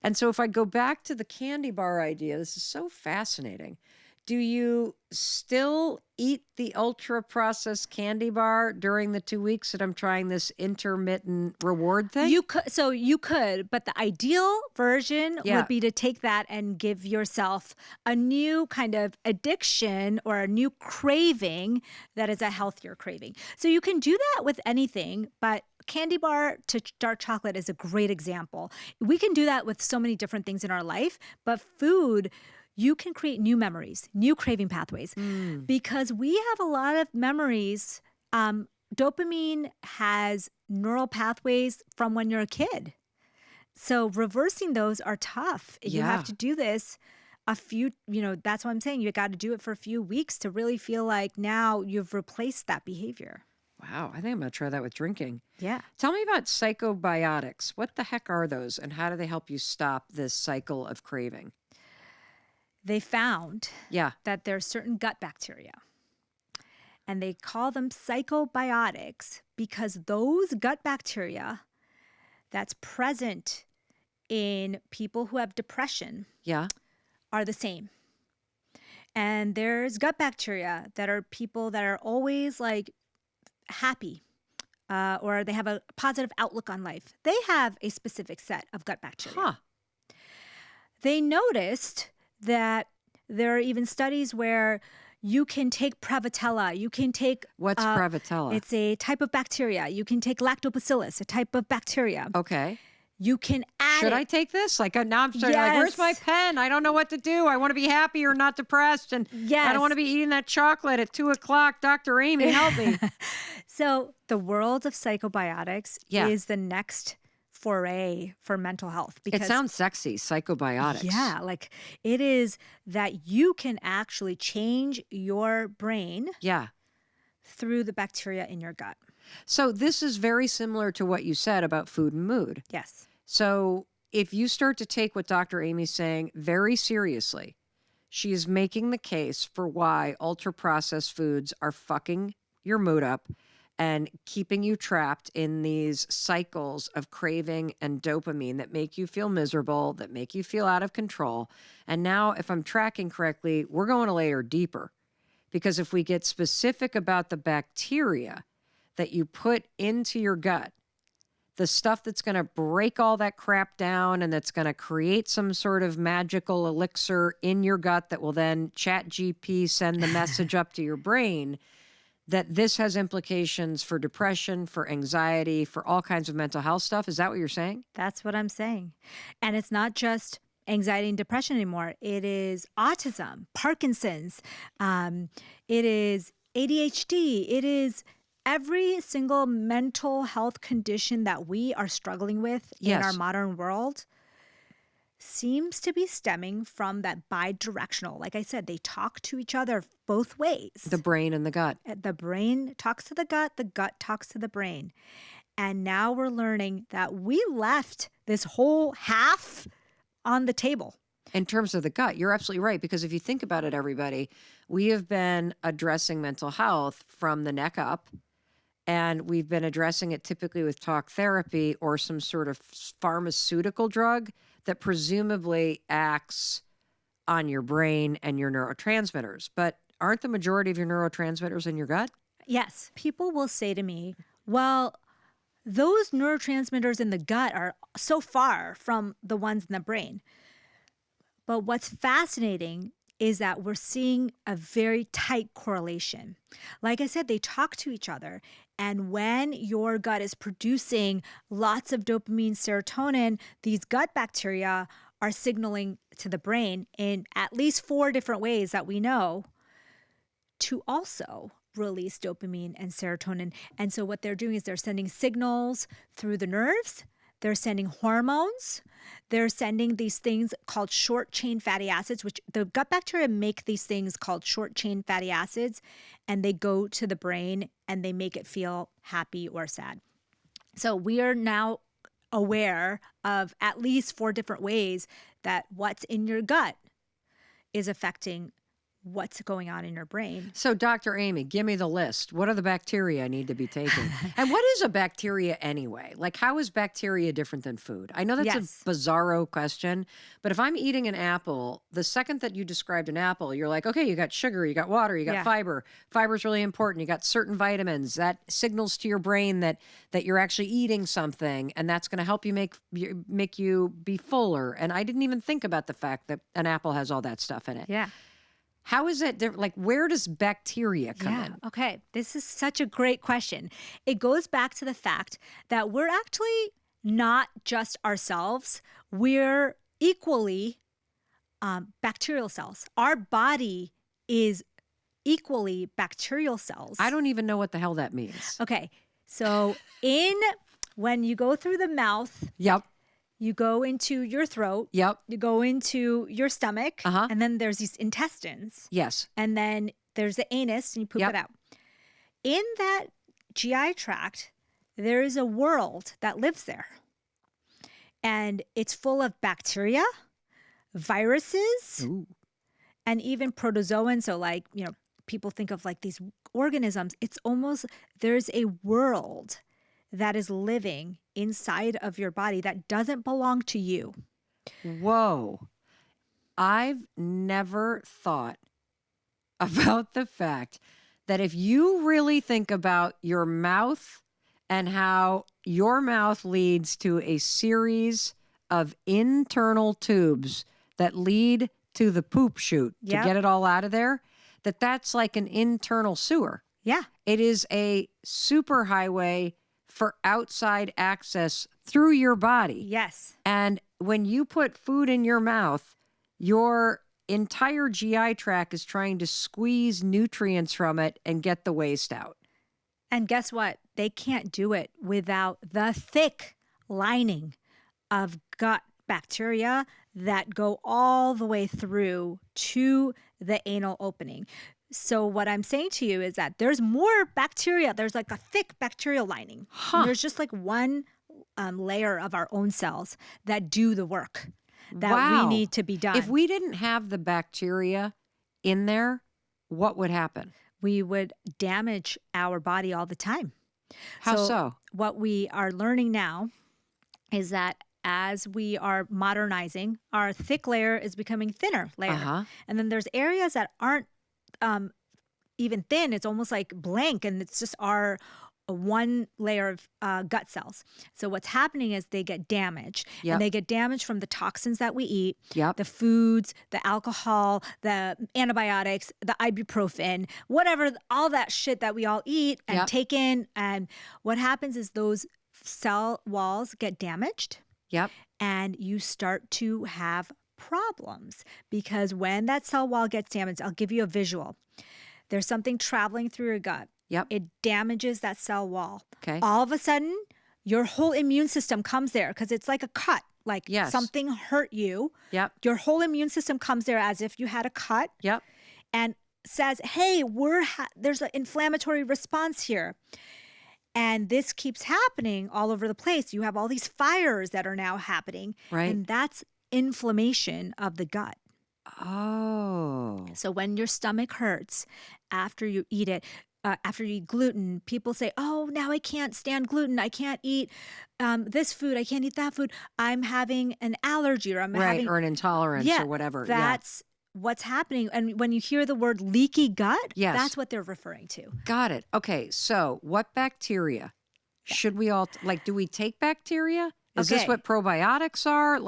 And so if I go back to the candy bar idea, this is so fascinating. Do you still eat the ultra processed candy bar during the 2 weeks that I'm trying this intermittent reward thing? You could, but the ideal version Yeah. would be to take that and give yourself a new kind of addiction or a new craving that is a healthier craving. So you can do that with anything, but candy bar to dark chocolate is a great example. We can do that with so many different things in our life, but food, you can create new memories, new craving pathways, because we have a lot of memories. Dopamine has neural pathways from when you're a kid. So reversing those are tough. You have Yeah. to do this that's what I'm saying. You got to do it for a few weeks to really feel like now you've replaced that behavior. Wow. I think I'm going to try that with drinking. Yeah. Tell me about psychobiotics. What the heck are those and how do they help you stop this cycle of craving? They found Yeah. that there's certain gut bacteria, and they call them psychobiotics because those gut bacteria that's present in people who have depression Yeah. are the same. And there's gut bacteria that are people that are always like happy, or they have a positive outlook on life. They have a specific set of gut bacteria. Huh. They noticed that there are even studies where you can take Prevotella, you can take What's Prevotella? it's a type of bacteria. You can take Lactobacillus, a type of bacteria. Okay. You can add Should it. I take this? Like now I'm starting like, where's my Yes. pen? I don't know what to do. I want to be happy or not depressed. And I Yes. don't want to be eating that chocolate at 2:00. Dr. Amy, help me. So the world of psychobiotics Yeah. is the next foray for mental health. It sounds sexy, psychobiotics. Yeah, like it is that you can actually change your brain Yeah. through the bacteria in your gut. So this is very similar to what you said about food and mood. Yes. So if you start to take what Dr. Amy's saying very seriously, she is making the case for why ultra-processed foods are fucking your mood up and keeping you trapped in these cycles of craving and dopamine that make you feel miserable, that make you feel out of control. And now, if I'm tracking correctly, we're going a layer deeper. Because if we get specific about the bacteria that you put into your gut, the stuff that's going to break all that crap down and that's going to create some sort of magical elixir in your gut that will then chat GP send the message up to your brain, that this has implications for depression, for anxiety, for all kinds of mental health stuff. Is that what you're saying? That's what I'm saying. And it's not just anxiety and depression anymore. It is autism, Parkinson's, it is ADHD, it is every single mental health condition that we are struggling with in our Yes. modern world seems to be stemming from that bi-directional. Like I said, they talk to each other both ways. The brain and the gut. The brain talks to the gut talks to the brain. And now we're learning that we left this whole half on the table. In terms of the gut, you're absolutely right. Because if you think about it, everybody, we have been addressing mental health from the neck up. And we've been addressing it typically with talk therapy or some sort of pharmaceutical drug that presumably acts on your brain and your neurotransmitters. But aren't the majority of your neurotransmitters in your gut? Yes. People will say to me, well, those neurotransmitters in the gut are so far from the ones in the brain. But what's fascinating is that we're seeing a very tight correlation. Like I said, they talk to each other. And when your gut is producing lots of dopamine, serotonin, these gut bacteria are signaling to the brain in at least 4 different ways that we know to also release dopamine and serotonin. And so what they're doing is they're sending signals through the nerves. They're sending hormones. They're sending these things called short-chain fatty acids, which the gut bacteria make these things called short-chain fatty acids, and they go to the brain and they make it feel happy or sad. So we are now aware of at least 4 different ways that what's in your gut is affecting what's going on in your brain. So, Dr. Amy, give me the list. What are the bacteria I need to be taking? And what is a bacteria anyway? Like, how is bacteria different than food? I know that's Yes. a bizarro question, but if I'm eating an apple, the second that you described an apple, you're like, okay, you got sugar, you got water, you got Yeah. fiber. Fiber is really important. You got certain vitamins. That signals to your brain that you're actually eating something, and that's going to help you make you be fuller. And I didn't even think about the fact that an apple has all that stuff in it. Yeah. How is it different? Like, where does bacteria come in? Okay. This is such a great question. It goes back to the fact that we're actually not just ourselves. We're equally bacterial cells. Our body is equally bacterial cells. I don't even know what the hell that means. Okay. So when you go through the mouth, Yep. you go into your throat, Yep. you go into your stomach, Uh-huh. and then there's these intestines. Yes. And then there's the anus, and you poop Yep. it out. In that GI tract, there is a world that lives there. And it's full of bacteria, viruses, Ooh. and even protozoans. So like, people think of like these organisms. It's almost, there's a world that is living inside of your body that doesn't belong to you. Whoa. I've never thought about the fact that if you really think about your mouth and how your mouth leads to a series of internal tubes that lead to the poop chute to Yep. get it all out of there, that's like an internal sewer. Yeah. It is a super highway for outside access through your body. Yes. And when you put food in your mouth, your entire GI tract is trying to squeeze nutrients from it and get the waste out. And guess what? They can't do it without the thick lining of gut bacteria that go all the way through to the anal opening. So what I'm saying to you is that there's more bacteria. There's like a thick bacterial lining. And there's just like one layer of our own cells that do the work that Wow. we need to be done. If we didn't have the bacteria in there, what would happen? We would damage our body all the time. How so? What we are learning now is that as we are modernizing, our thick layer is becoming thinner layer. Uh-huh. And then there's areas that aren't even thin. It's almost like blank, and it's just our one layer of gut cells. So what's happening is they get damaged. Yep. And they get damaged from the toxins that we eat, Yep. the foods, the alcohol, the antibiotics, the ibuprofen, whatever, all that shit that we all eat and Yep. take in. And what happens is those cell walls get damaged. Yep. And you start to have problems because when that cell wall gets damaged, I'll give you a visual. There's something traveling through your gut. Yep. It damages that cell wall. Okay. All of a sudden, your whole immune system comes there because it's like a cut, like Yes. something hurt you. Yep. Your whole immune system comes there as if you had a cut Yep. and says, hey, there's an inflammatory response here. And this keeps happening all over the place. You have all these fires that are now happening. Right. And that's inflammation of the gut. Oh. So when your stomach hurts after you eat it, after you eat gluten, people say, oh, now I can't stand gluten. I can't eat this food. I can't eat that food. I'm having an allergy or I'm having... or an intolerance or whatever. That's what's happening. And when you hear the word leaky gut, Yes. that's what they're referring to. Got it. Okay. So what bacteria should we all, do we take bacteria? Is this Okay. what probiotics are?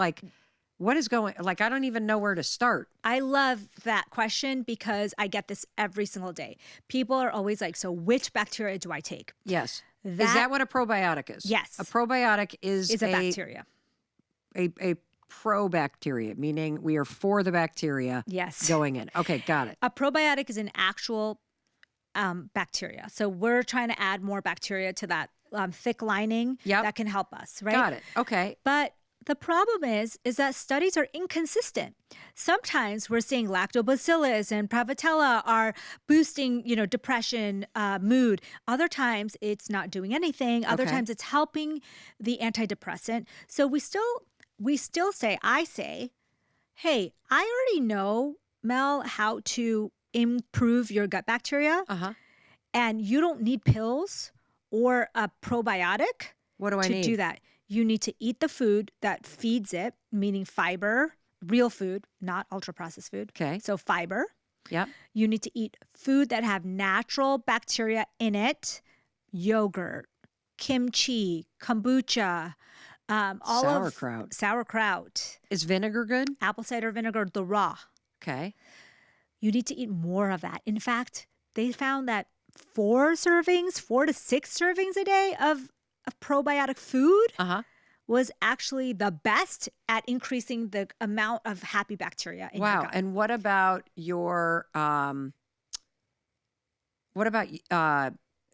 What is going, I don't even know where to start. I love that question because I get this every single day. People are always like, so which bacteria do I take? Yes. Is that what a probiotic is? Yes. A probiotic is a bacteria. A probacteria, meaning we are for the bacteria Yes. going in. Okay, got it. A probiotic is an actual bacteria. So we're trying to add more bacteria to that thick lining Yep. that can help us, right? Got it. Okay. But the problem is that studies are inconsistent. Sometimes we're seeing lactobacillus and prevotella are boosting, depression, mood. Other times it's not doing anything. Other Okay. times it's helping the antidepressant. So we still say, hey, I already know, Mel, how to improve your gut bacteria, Uh-huh. and you don't need pills or a probiotic What do I to need? do that. You need to eat the food that feeds it, meaning fiber, real food, not ultra-processed food. Okay. So fiber. Yep. You need to eat food that have natural bacteria in it, yogurt, kimchi, kombucha, sauerkraut, Is vinegar good? apple cider vinegar, the raw. Okay. You need to eat more of that. In fact, they found that 4 to 6 servings a day of probiotic food Uh-huh. was actually the best at increasing the amount of happy bacteria in your Wow. gut. And what about your what about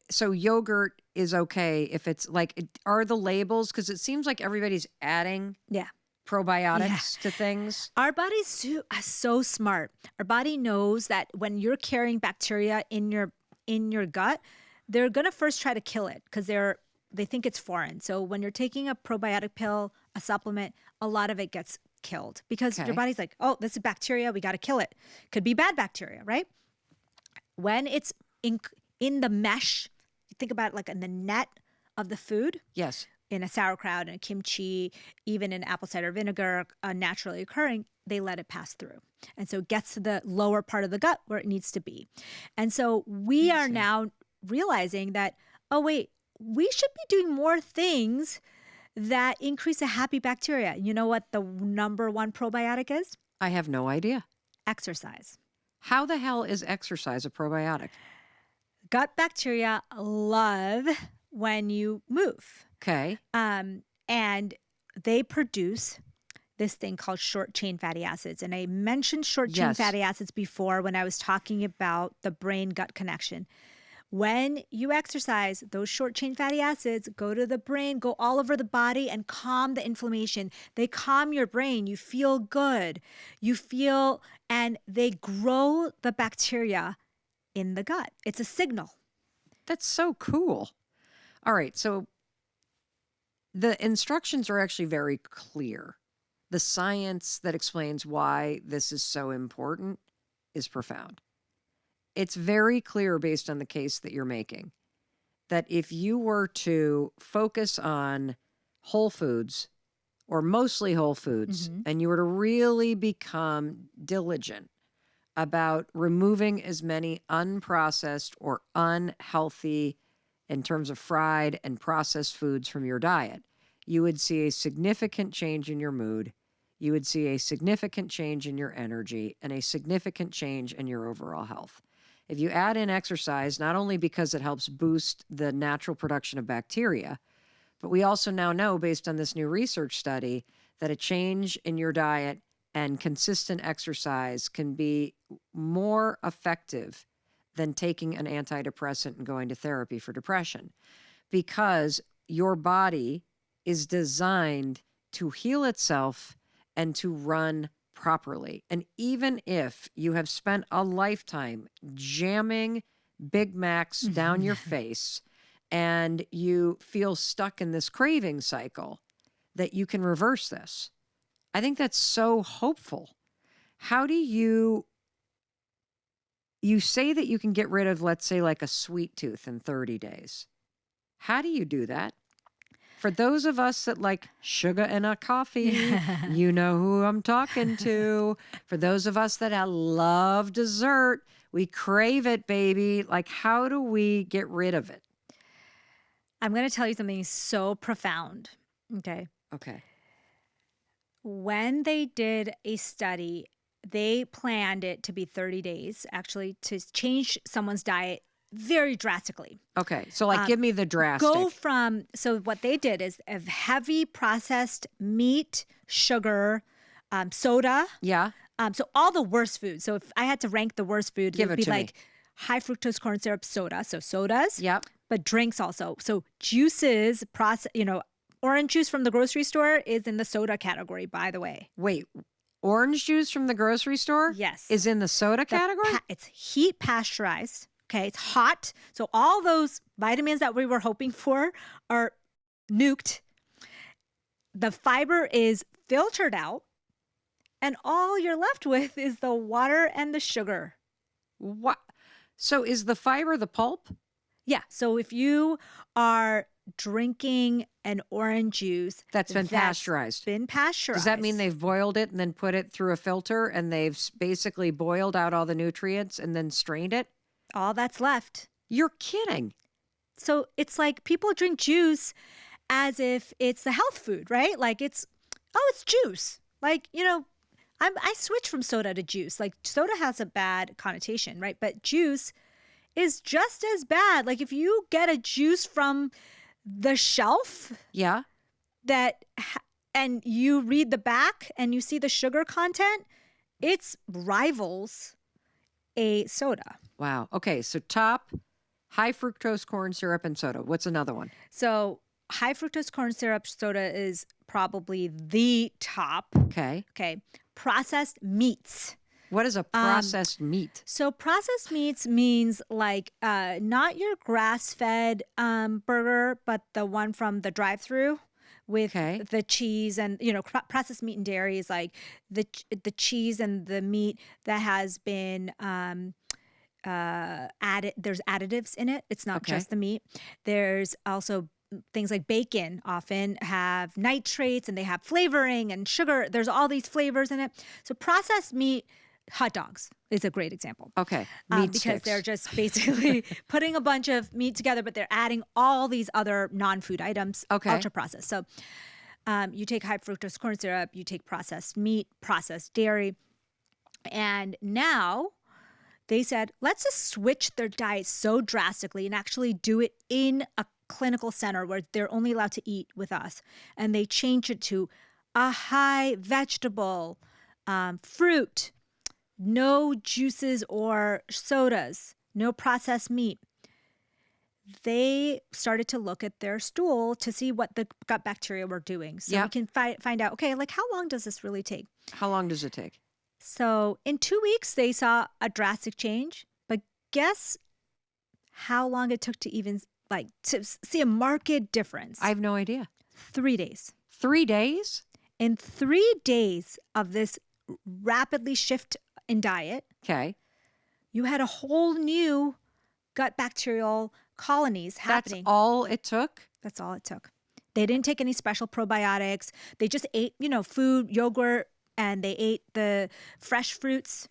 so yogurt is okay if it's like are the labels, because it seems like everybody's adding Yeah. probiotics to things. Our body's so smart. Our body knows that when you're carrying bacteria in your gut, they're gonna first try to kill it because they think it's foreign. So when you're taking a probiotic pill, a supplement, a lot of it gets killed because your Okay. body's like, oh, this is bacteria, we got to kill it. Could be bad bacteria, right? When it's in the mesh, you think about it like in the net of the food, Yes. in a sauerkraut and a kimchi, even in apple cider vinegar, naturally occurring, they let it pass through. And so it gets to the lower part of the gut where it needs to be. And so we are now realizing that, oh, wait, we should be doing more things that increase the happy bacteria. You know what the number one probiotic is? I have no idea. Exercise. How the hell is exercise a probiotic? Gut bacteria love when you move. Okay. And they produce this thing called short chain fatty acids. And I mentioned short chain Yes. fatty acids before when I was talking about the brain gut connection. When you exercise, those short chain fatty acids go to the brain, go all over the body and calm the inflammation. They calm your brain. You feel good. And they grow the bacteria in the gut. It's a signal. That's so cool. All right. So the instructions are actually very clear. The science that explains why this is so important is profound. It's very clear based on the case that you're making that if you were to focus on whole foods or mostly whole foods, and you were to really become diligent about removing as many unprocessed or unhealthy in terms of fried and processed foods from your diet, you would see a significant change in your mood. You would see a significant change in your energy and a significant change in your overall health. If you add in exercise, not only because it helps boost the natural production of bacteria, but we also now know, based on this new research study, that a change in your diet and consistent exercise can be more effective than taking an antidepressant and going to therapy for depression, because your body is designed to heal itself and to run properly. And even if you have spent a lifetime jamming Big Macs down your face and you feel stuck in this craving cycle, that you can reverse this. I think that's so hopeful. How do you say that you can get rid of, let's say, like a sweet tooth in 30 days. How do you do that? For those of us that like sugar in our coffee, you know who I'm talking to. For those of us that love dessert, we crave it, baby. Like, how do we get rid of it? I'm going to tell you something so profound. Okay. Okay. When they did a study, they planned it to be 30 days, actually, to change someone's diet very drastically. Okay. So, like, give me the drastic. So what they did is of heavy processed meat, sugar, soda. Yeah. So all the worst foods. So if I had to rank the worst food, it would be like high fructose corn syrup soda. So sodas. Yep. But drinks also. So juices, orange juice from the grocery store is in the soda category, by the way. Wait, orange juice from the grocery store? Yes. Is in the soda category? It's heat pasteurized. Okay. It's hot. So all those vitamins that we were hoping for are nuked. The fiber is filtered out. And all you're left with is the water and the sugar. What? So is the fiber the pulp? Yeah. So if you are drinking an orange juice that's been pasteurized. Does that mean they've boiled it and then put it through a filter and they've basically boiled out all the nutrients and then strained it? All that's left. You're kidding. So it's like people drink juice as if it's a health food, right? Like it's juice. Like, I switched from soda to juice. Like soda has a bad connotation, right? But juice is just as bad. Like if you get a juice from the shelf, yeah, that, and you read the back and you see the sugar content, it rivals a soda. Wow. Okay. So top, high fructose corn syrup and soda. What's another one? So high fructose corn syrup soda is probably the top. Okay. Okay. Processed meats. What is a processed meat? So processed meats means like not your grass-fed burger, but the one from the drive-through with the cheese and, you know, processed meat and dairy is like the cheese and the meat that has been added. There's additives in it. It's not just the meat. There's also things like bacon often have nitrates and they have flavoring and sugar. There's all these flavors in it. So processed meat, hot dogs is a great example. Okay. Meat because sticks. they're just basically putting a bunch of meat together, but they're adding all these other non-food items, ultra processed. So you take high fructose corn syrup, you take processed meat, processed dairy, and now they said, let's just switch their diet so drastically and actually do it in a clinical center where they're only allowed to eat with us. And they changed it to a high vegetable, fruit, no juices or sodas, no processed meat. They started to look at their stool to see what the gut bacteria were doing. So we can find out, okay, like how long does this really take? How long does it take? So in 2 weeks, they saw a drastic change. But guess how long it took to even like to see a marked difference? I have no idea. 3 days. 3 days? In 3 days of this rapidly shift in diet, you had a whole new gut bacterial colonies happening. That's all it took? That's all it took. They didn't take any special probiotics. They just ate, you know, food, yogurt, and they ate the fresh fruits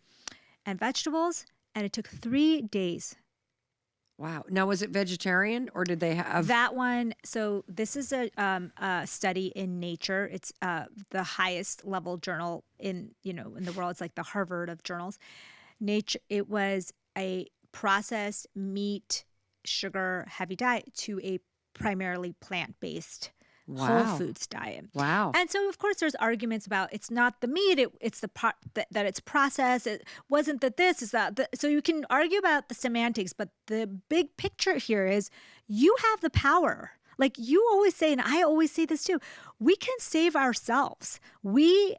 and vegetables. And it took 3 days. Wow. Now, was it vegetarian or did they have that one? So this is a study in Nature. It's the highest level journal in the world. It's like the Harvard of journals. Nature. It was a processed meat, sugar heavy diet to a primarily plant-based whole foods diet. Wow. And so, of course, there's arguments about it's not the meat, it's the part that it's processed. It wasn't that this is that. So you can argue about the semantics, but the big picture here is you have the power. Like you always say, and I always say this too, we can save ourselves. We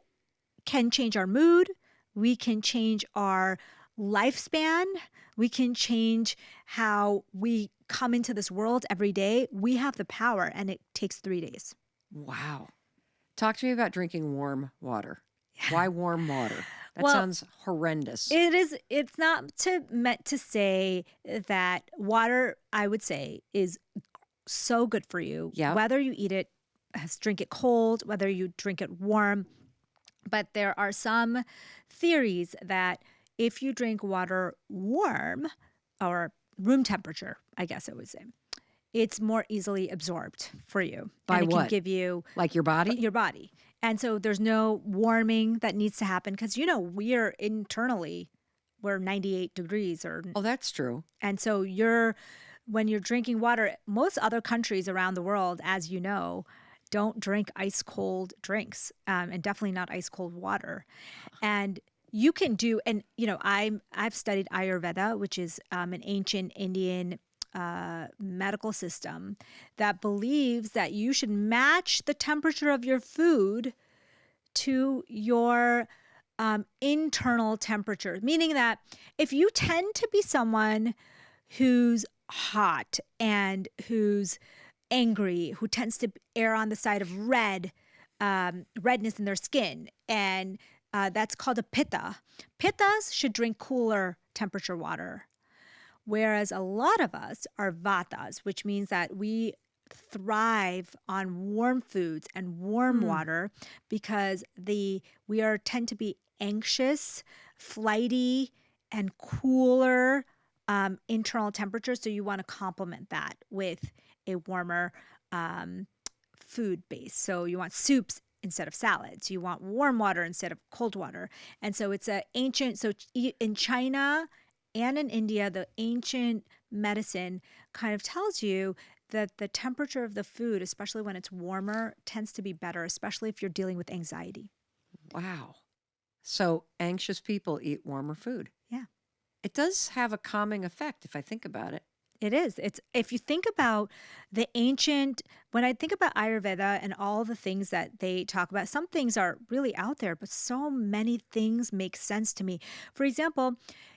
can change our mood. We can change our lifespan. We can change how we come into this world every day. We have the power, and it takes 3 days. Wow. Talk to me about drinking warm water. Why warm water? That sounds horrendous. It is. It's not meant to say that water, I would say, is so good for you. Yeah. Whether you eat it, drink it cold, whether you drink it warm. But there are some theories that if you drink water warm or room temperature, I guess I would say, it's more easily absorbed for you. By and it what? can give you like your body? Your body. And so there's no warming that needs to happen because, we are internally, we're 98 degrees or. Oh, that's true. And so when you're drinking water, most other countries around the world, as you know, don't drink ice cold drinks and definitely not ice cold water. And you can do, and I've studied Ayurveda, which is an ancient Indian medical system that believes that you should match the temperature of your food to your internal temperature. Meaning that if you tend to be someone who's hot and who's angry, who tends to err on the side of redness in their skin, and that's called a pitta. Pittas should drink cooler temperature water, whereas a lot of us are vatas, which means that we thrive on warm foods and warm water because we tend to be anxious, flighty, and cooler internal temperature. So you want to complement that with a warmer food base. So you want soups instead of salads. You want warm water instead of cold water. And so it's so in China and in India, the ancient medicine kind of tells you that the temperature of the food, especially when it's warmer, tends to be better, especially if you're dealing with anxiety. Wow. So anxious people eat warmer food. Yeah. It does have a calming effect if I think about it. It is. It's if you think about the ancient, when I think about Ayurveda and all the things that they talk about, some things are really out there, but so many things make sense to me. For example,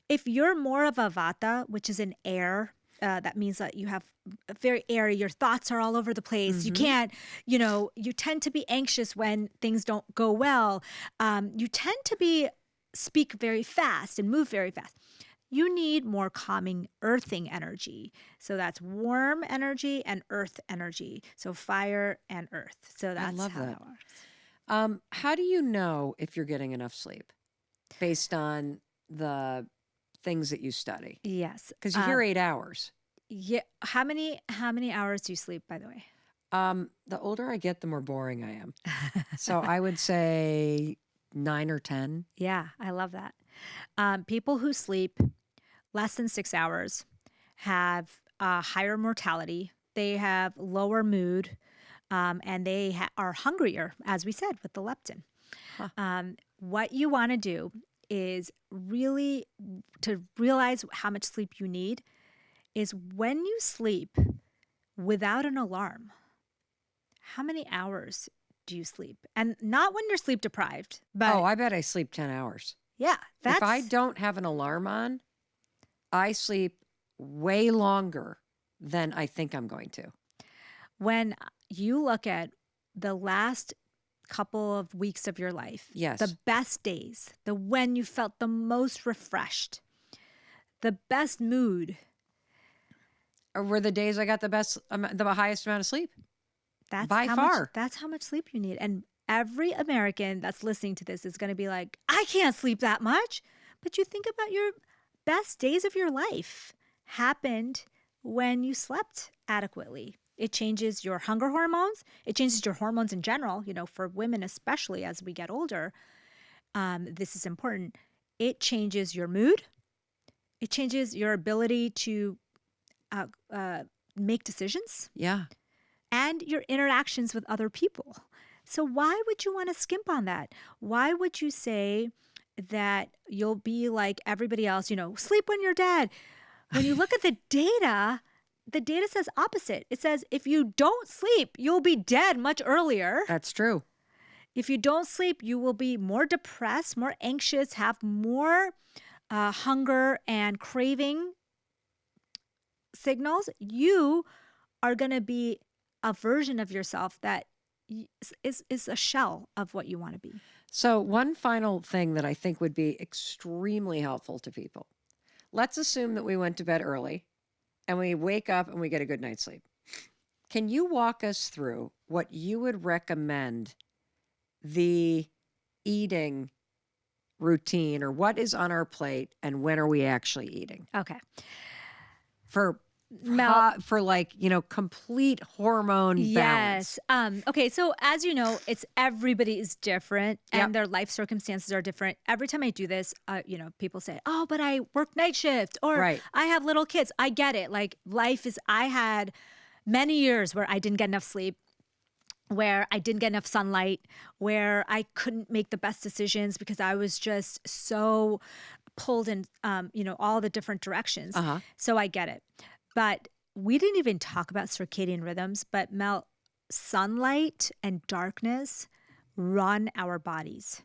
if you're more of a vata, which is an air, that means that you have a very airy, your thoughts are all over the place. You can't, you tend to be anxious when things don't go well. You tend to speak very fast and move very fast. You need more calming, earthing energy. So that's warm energy and earth energy. So fire and earth. So that's love how that. works. How do you know if you're getting enough sleep based on the things that you study? Yes. Because you hear 8 hours. Yeah. How many hours do you sleep, by the way? The older I get, the more boring I am. So I would say 9 or 10. Yeah, I love that. People who sleep less than 6 hours have higher mortality. They have lower mood, and they are hungrier, as we said, with the leptin. Huh. What you want to do is really to realize how much sleep you need is when you sleep without an alarm. How many hours do you sleep? And not when you're sleep deprived, but Oh, I bet I sleep 10 hours. yeah, If I don't have an alarm on, I sleep way longer than I think I'm going to. when you look at the last couple of weeks of your life, Yes. the best days, the when you felt the most refreshed, the best mood, Or were the days I got the highest amount of sleep? that's By how far. much that's how much sleep you need. And every American that's listening to this is going to be like, I can't sleep that much. But you think about your best days of your life happened when you slept adequately. It changes your hunger hormones. It changes your hormones in general, for women, especially as we get older. This is important. It changes your mood. It changes your ability to make decisions Yeah. and your interactions with other people. So why would you want to skimp on that? Why would you say that you'll be like everybody else, sleep when you're dead? When you look at the data says opposite. It says if you don't sleep, you'll be dead much earlier. That's true. If you don't sleep, you will be more depressed, more anxious, have more hunger and craving signals. You are going to be a version of yourself that is a shell of what you want to be. So one final thing that I think would be extremely helpful to people. Let's assume that we went to bed early and we wake up and we get a good night's sleep. Can you walk us through what you would recommend the eating routine or what is on our plate and when are we actually eating? Okay. For Mel, complete hormone balance. Yes. Okay. So as you know, everybody is different and Yep. their life circumstances are different. Every time I do this, people say, oh, but I work night shift or Right. I have little kids. I get it. Like I had many years where I didn't get enough sleep, where I didn't get enough sunlight, where I couldn't make the best decisions because I was just so pulled in, all the different directions. Uh-huh. So I get it. But we didn't even talk about circadian rhythms, but Mel, sunlight and darkness run our bodies.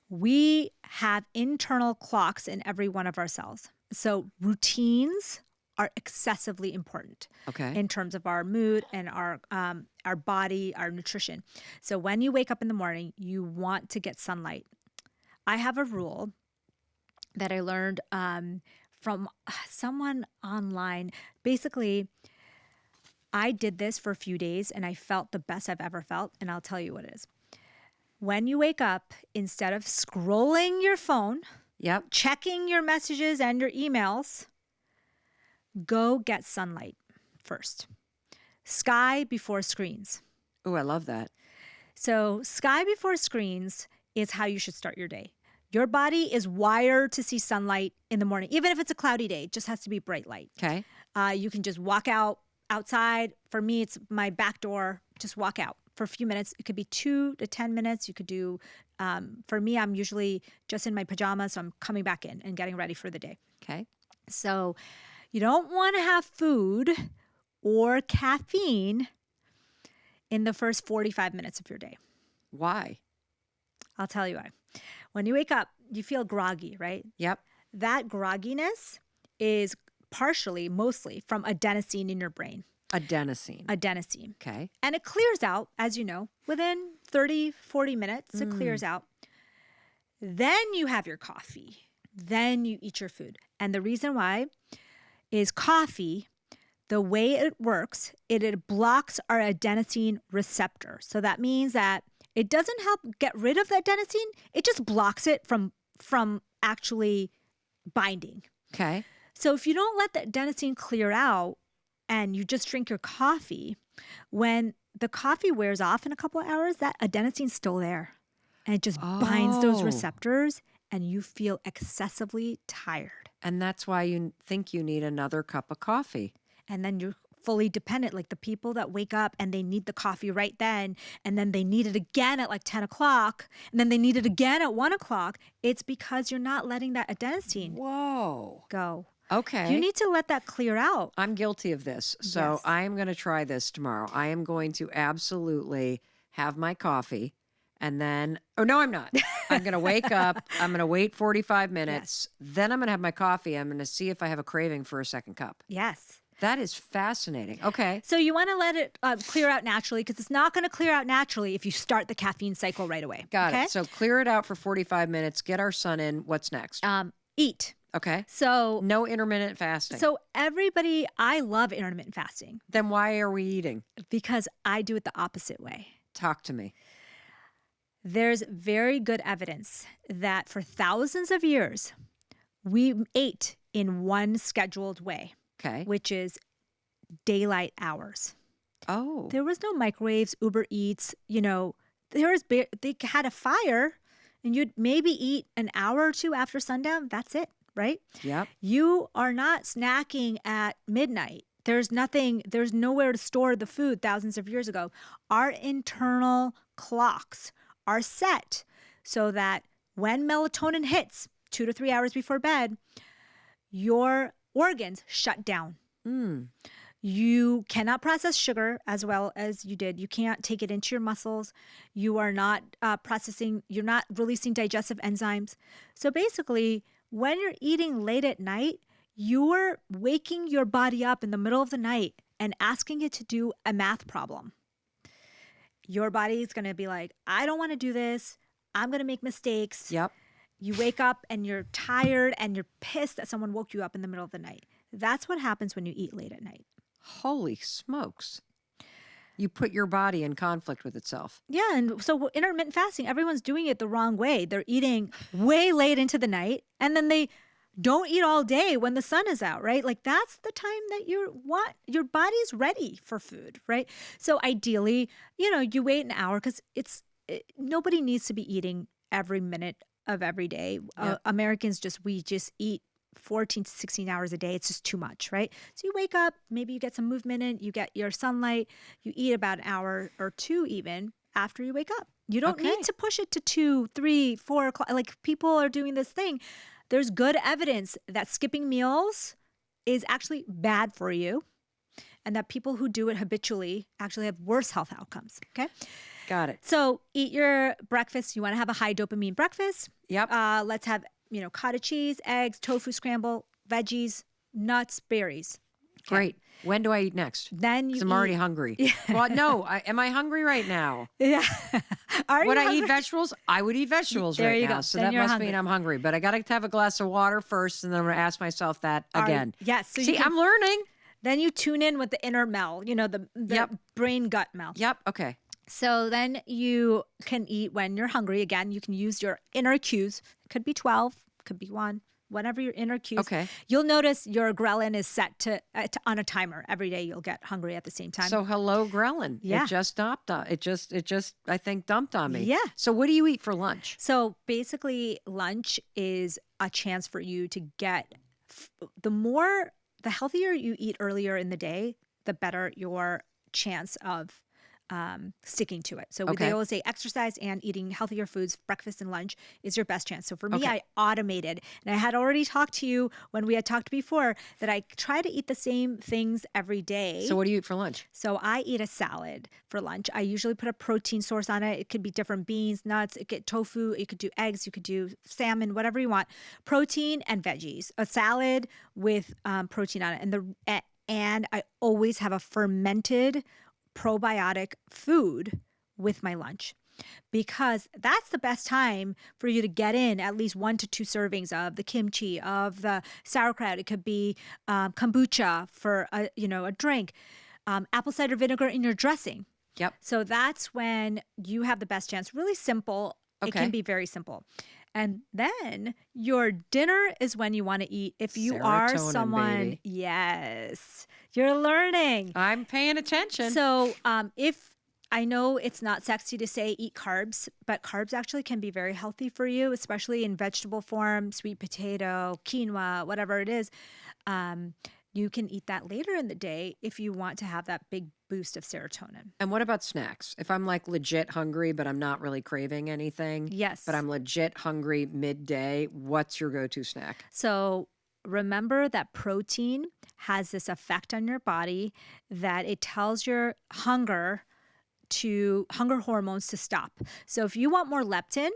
We have internal clocks in every one of our cells. So routines are excessively important Okay. in terms of our mood and our body, our nutrition. So when you wake up in the morning, you want to get sunlight. I have a rule that I learned from someone online. Basically, I did this for a few days and I felt the best I've ever felt. And I'll tell you what it is. When you wake up, instead of scrolling your phone, Yep. checking your messages and your emails, go get sunlight first. Sky before screens. Oh, I love that. So sky before screens is how you should start your day. Your body is wired to see sunlight in the morning. Even if it's a cloudy day, it just has to be bright light. Okay. You can just walk out outside. For me, it's my back door. Just walk out for a few minutes. It could be 2 to 10 minutes. You could do, for me, I'm usually just in my pajamas. So I'm coming back in and getting ready for the day. Okay. So you don't want to have food or caffeine in the first 45 minutes of your day. Why? I'll tell you why. When you wake up, you feel groggy, right? Yep. That grogginess is partially, mostly from adenosine in your brain. Adenosine. Adenosine. Okay. And it clears out, as you know, within 30, 40 minutes, it clears out. Then you have your coffee. Then you eat your food. And the reason why is coffee, the way it works, it blocks our adenosine receptor. So that means that it doesn't help get rid of the adenosine. It just blocks it from actually binding. Okay. So if you don't let the adenosine clear out and you just drink your coffee, when the coffee wears off in a couple of hours, that adenosine's still there. And it just binds those Oh. receptors and you feel excessively tired. And that's why you think you need another cup of coffee. And then you're fully dependent, like the people that wake up and they need the coffee right then, and then they need it again at like 10 o'clock, and then they need it again at 1 o'clock. It's because you're not letting that adenosine Whoa. go. Okay. You need to let that clear out. I'm guilty of this. So Yes. I am going to try this tomorrow. I am going to absolutely have my coffee and then, oh, no, I'm not. I'm going to wake up. I'm going to wait 45 minutes. Then I'm going to have my coffee. I'm going to see if I have a craving for a second cup. Yes. That is fascinating. Okay. So you want to let it clear out naturally because it's not going to clear out naturally if you start the caffeine cycle right away. Got okay? it. So clear it out for 45 minutes. Get our son in. What's next? Eat. Okay. So No intermittent fasting. everybody, I love intermittent fasting Then why are we eating? because I do it the opposite way. Talk to me. There's very good evidence that for thousands of years, we ate in one scheduled way, Okay. which is daylight hours. Oh. There was no microwaves, Uber Eats, they had a fire and you'd maybe eat an hour or two after sundown. That's it, right? Yep. You are not snacking at midnight. There's nowhere to store the food thousands of years ago. Our internal clocks are set so that when melatonin hits 2 to 3 hours before bed, your organs shut down. You cannot process sugar as well as you did. You can't take it into your muscles. You are not you're not releasing digestive enzymes. So basically, when you're eating late at night, you're waking your body up in the middle of the night and asking it to do a math problem. Your body is going to be like, I don't want to do this. I'm going to make mistakes. Yep. You wake up and you're tired and you're pissed that someone woke you up in the middle of the night. That's what happens when you eat late at night. Holy smokes. You put your body in conflict with itself. Yeah, and so intermittent fasting, everyone's doing it the wrong way. They're eating way late into the night, and then they don't eat all day when the sun is out, right? Like that's the time that your body's ready for food, right? So ideally, you wait an hour because nobody needs to be eating every minute of every day. Yep. Americans we just eat 14 to 16 hours a day. It's just too much, right? So you wake up, maybe you get some movement in, you get your sunlight, you eat about an hour or two even after you wake up. You don't Okay. need to push it to 2, 3, 4 o'clock. Like people are doing this thing. There's good evidence that skipping meals is actually bad for you and that people who do it habitually actually have worse health outcomes, okay? Got it. So eat your breakfast. You want to have a high dopamine breakfast. Yep. Let's have, cottage cheese, eggs, tofu scramble, veggies, nuts, berries. Okay. Great. When do I eat next? Then you Because I'm already hungry. Well, no. Am I hungry right now? Yeah. Would I eat vegetables? I would eat vegetables There right you now. go. So Then that you're must hungry. mean I'm hungry. But I got to have a glass of water first, and then I'm going to ask myself that again. Yes. So See, I'm learning. Then you tune in with the inner Mel, the Yep. brain gut Mel. Yep. Okay. So then you can eat when you're hungry. Again, you can use your inner cues. It could be 12, could be 1, whatever your inner cues. Okay. You'll notice your ghrelin is set to on a timer. Every day you'll get hungry at the same time. So hello, ghrelin. Yeah. It just dumped on. It just I think dumped on me. Yeah. So what do you eat for lunch? So basically, lunch is a chance for you to get the healthier you eat earlier in the day, the better your chance of sticking to it. So they Okay. always say exercise and eating healthier foods, breakfast and lunch is your best chance. So for me, Okay. I automated, and I had already talked to you when we had talked before that I try to eat the same things every day. So what do you eat for lunch? So I eat a salad for lunch. I usually put a protein source on it. It could be different beans, nuts, it could tofu, you could do eggs, you could do salmon, whatever you want. Protein and veggies. A salad with protein on it. And I always have a fermented probiotic food with my lunch, because that's the best time for you to get in at least 1 to 2 servings of the kimchi, of the sauerkraut. It could be kombucha for a drink, apple cider vinegar in your dressing. Yep. So that's when you have the best chance. Really simple. It Okay. can be very simple. And then your dinner is when you want to eat. If you are Serotonin, someone, baby. yes, you're learning. I'm paying attention. So if I know it's not sexy to say eat carbs, but carbs actually can be very healthy for you, especially in vegetable form, sweet potato, quinoa, whatever it is. You can eat that later in the day if you want to have that big boost of serotonin. And what about snacks? If I'm like legit hungry, but I'm not really craving anything, Yes. but I'm legit hungry midday, what's your go-to snack? So remember that protein has this effect on your body that it tells your hunger hormones to stop. So if you want more leptin,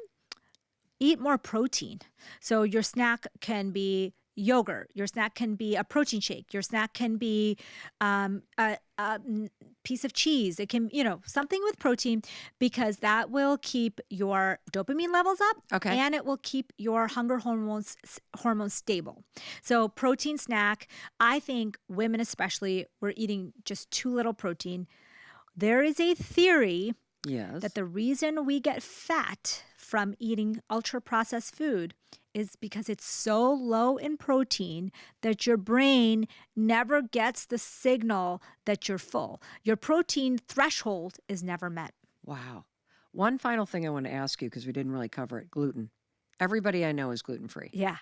eat more protein. So your snack can be yogurt. Your snack can be a protein shake. Your snack can be a piece of cheese. It can, something with protein, because that will keep your dopamine levels up. Okay. And it will keep your hunger hormones stable. So protein snack, I think women especially, we're eating just too little protein. There is a theory Yes. that the reason we get fat from eating ultra-processed food is because it's so low in protein that your brain never gets the signal that you're full. Your protein threshold is never met. Wow. One final thing I want to ask you, because we didn't really cover it, gluten. Everybody I know is gluten-free. Yeah.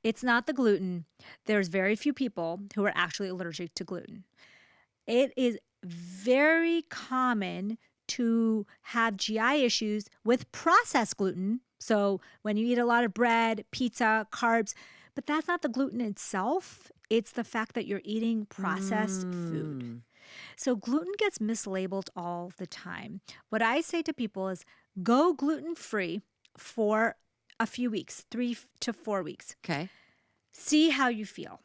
It's not the gluten. There's very few people who are actually allergic to gluten. It is very common to have GI issues with processed gluten. So when you eat a lot of bread, pizza, carbs, but that's not the gluten itself. It's the fact that you're eating processed food. So gluten gets mislabeled all the time. What I say to people is go gluten-free for a few weeks, 3 to 4 weeks. Okay. See how you feel.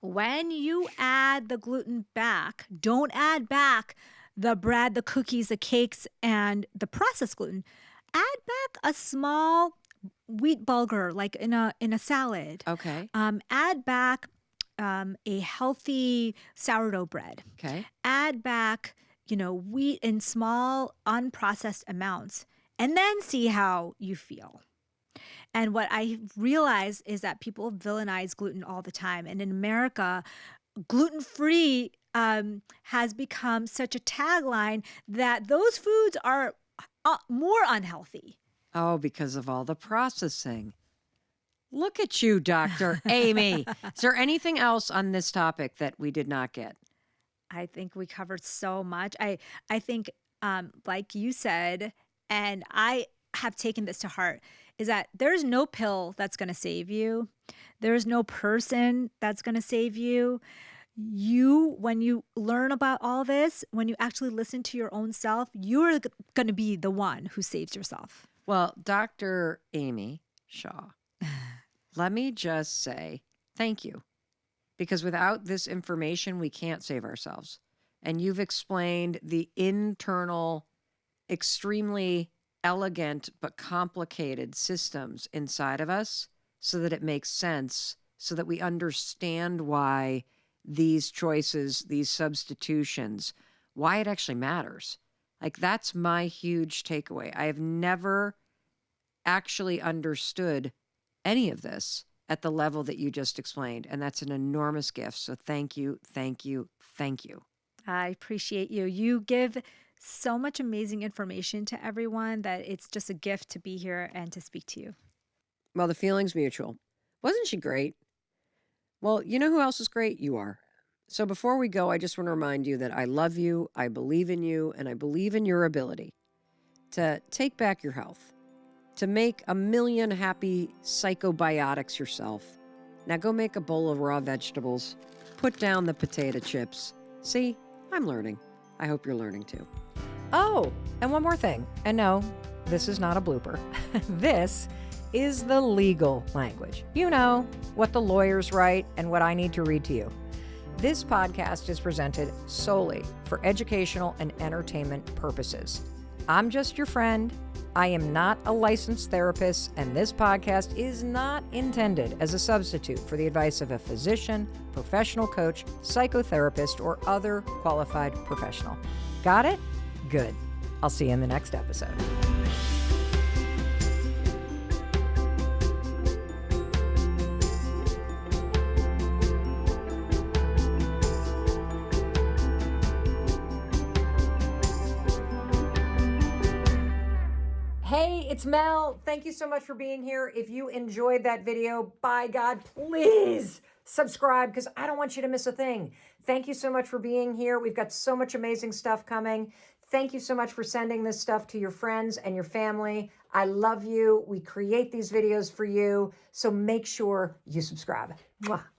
When you add the gluten back, don't add back the bread, the cookies, the cakes, and the processed gluten. Add back a small wheat bulgur, like in a salad. Okay. Add back a healthy sourdough bread. Okay. Add back, wheat in small, unprocessed amounts, and then see how you feel. And what I realize is that people villainize gluten all the time. And in America, gluten-free has become such a tagline that those foods are more unhealthy. Oh, because of all the processing. Look at you, Dr. Amy. Is there anything else on this topic that we did not get? I think we covered so much. I think, like you said, and I have taken this to heart, is that there's no pill that's going to save you. There's no person that's going to save you. When you learn about all this, when you actually listen to your own self, you're going to be the one who saves yourself. Well, Dr. Amy Shah, let me just say thank you. Because without this information, we can't save ourselves. And you've explained the internal, extremely elegant but complicated systems inside of us so that it makes sense, so that we understand why these choices, these substitutions, why it actually matters. Like, that's my huge takeaway. I have never actually understood any of this at the level that you just explained. And that's an enormous gift. So thank you, thank you, thank you. I appreciate you. You give so much amazing information to everyone that it's just a gift to be here and to speak to you. Well, the feeling's mutual. Wasn't she great? Well, you know who else is great? You are. So before we go, I just want to remind you that I love you, I believe in you, and I believe in your ability to take back your health, to make a million happy psychobiotics yourself. Now go make a bowl of raw vegetables, put down the potato chips. See, I'm learning. I hope you're learning too. Oh, and one more thing. And no, this is not a blooper. This is the legal language. You know, what the lawyers write and what I need to read to you. This podcast is presented solely for educational and entertainment purposes. I'm just your friend. I am not a licensed therapist, and this podcast is not intended as a substitute for the advice of a physician, professional coach, psychotherapist, or other qualified professional. Got it? Good. I'll see you in the next episode. Hey, it's Mel. Thank you so much for being here. If you enjoyed that video, by God, please subscribe because I don't want you to miss a thing. Thank you so much for being here. We've got so much amazing stuff coming. Thank you so much for sending this stuff to your friends and your family. I love you. We create these videos for you, so make sure you subscribe. Mwah.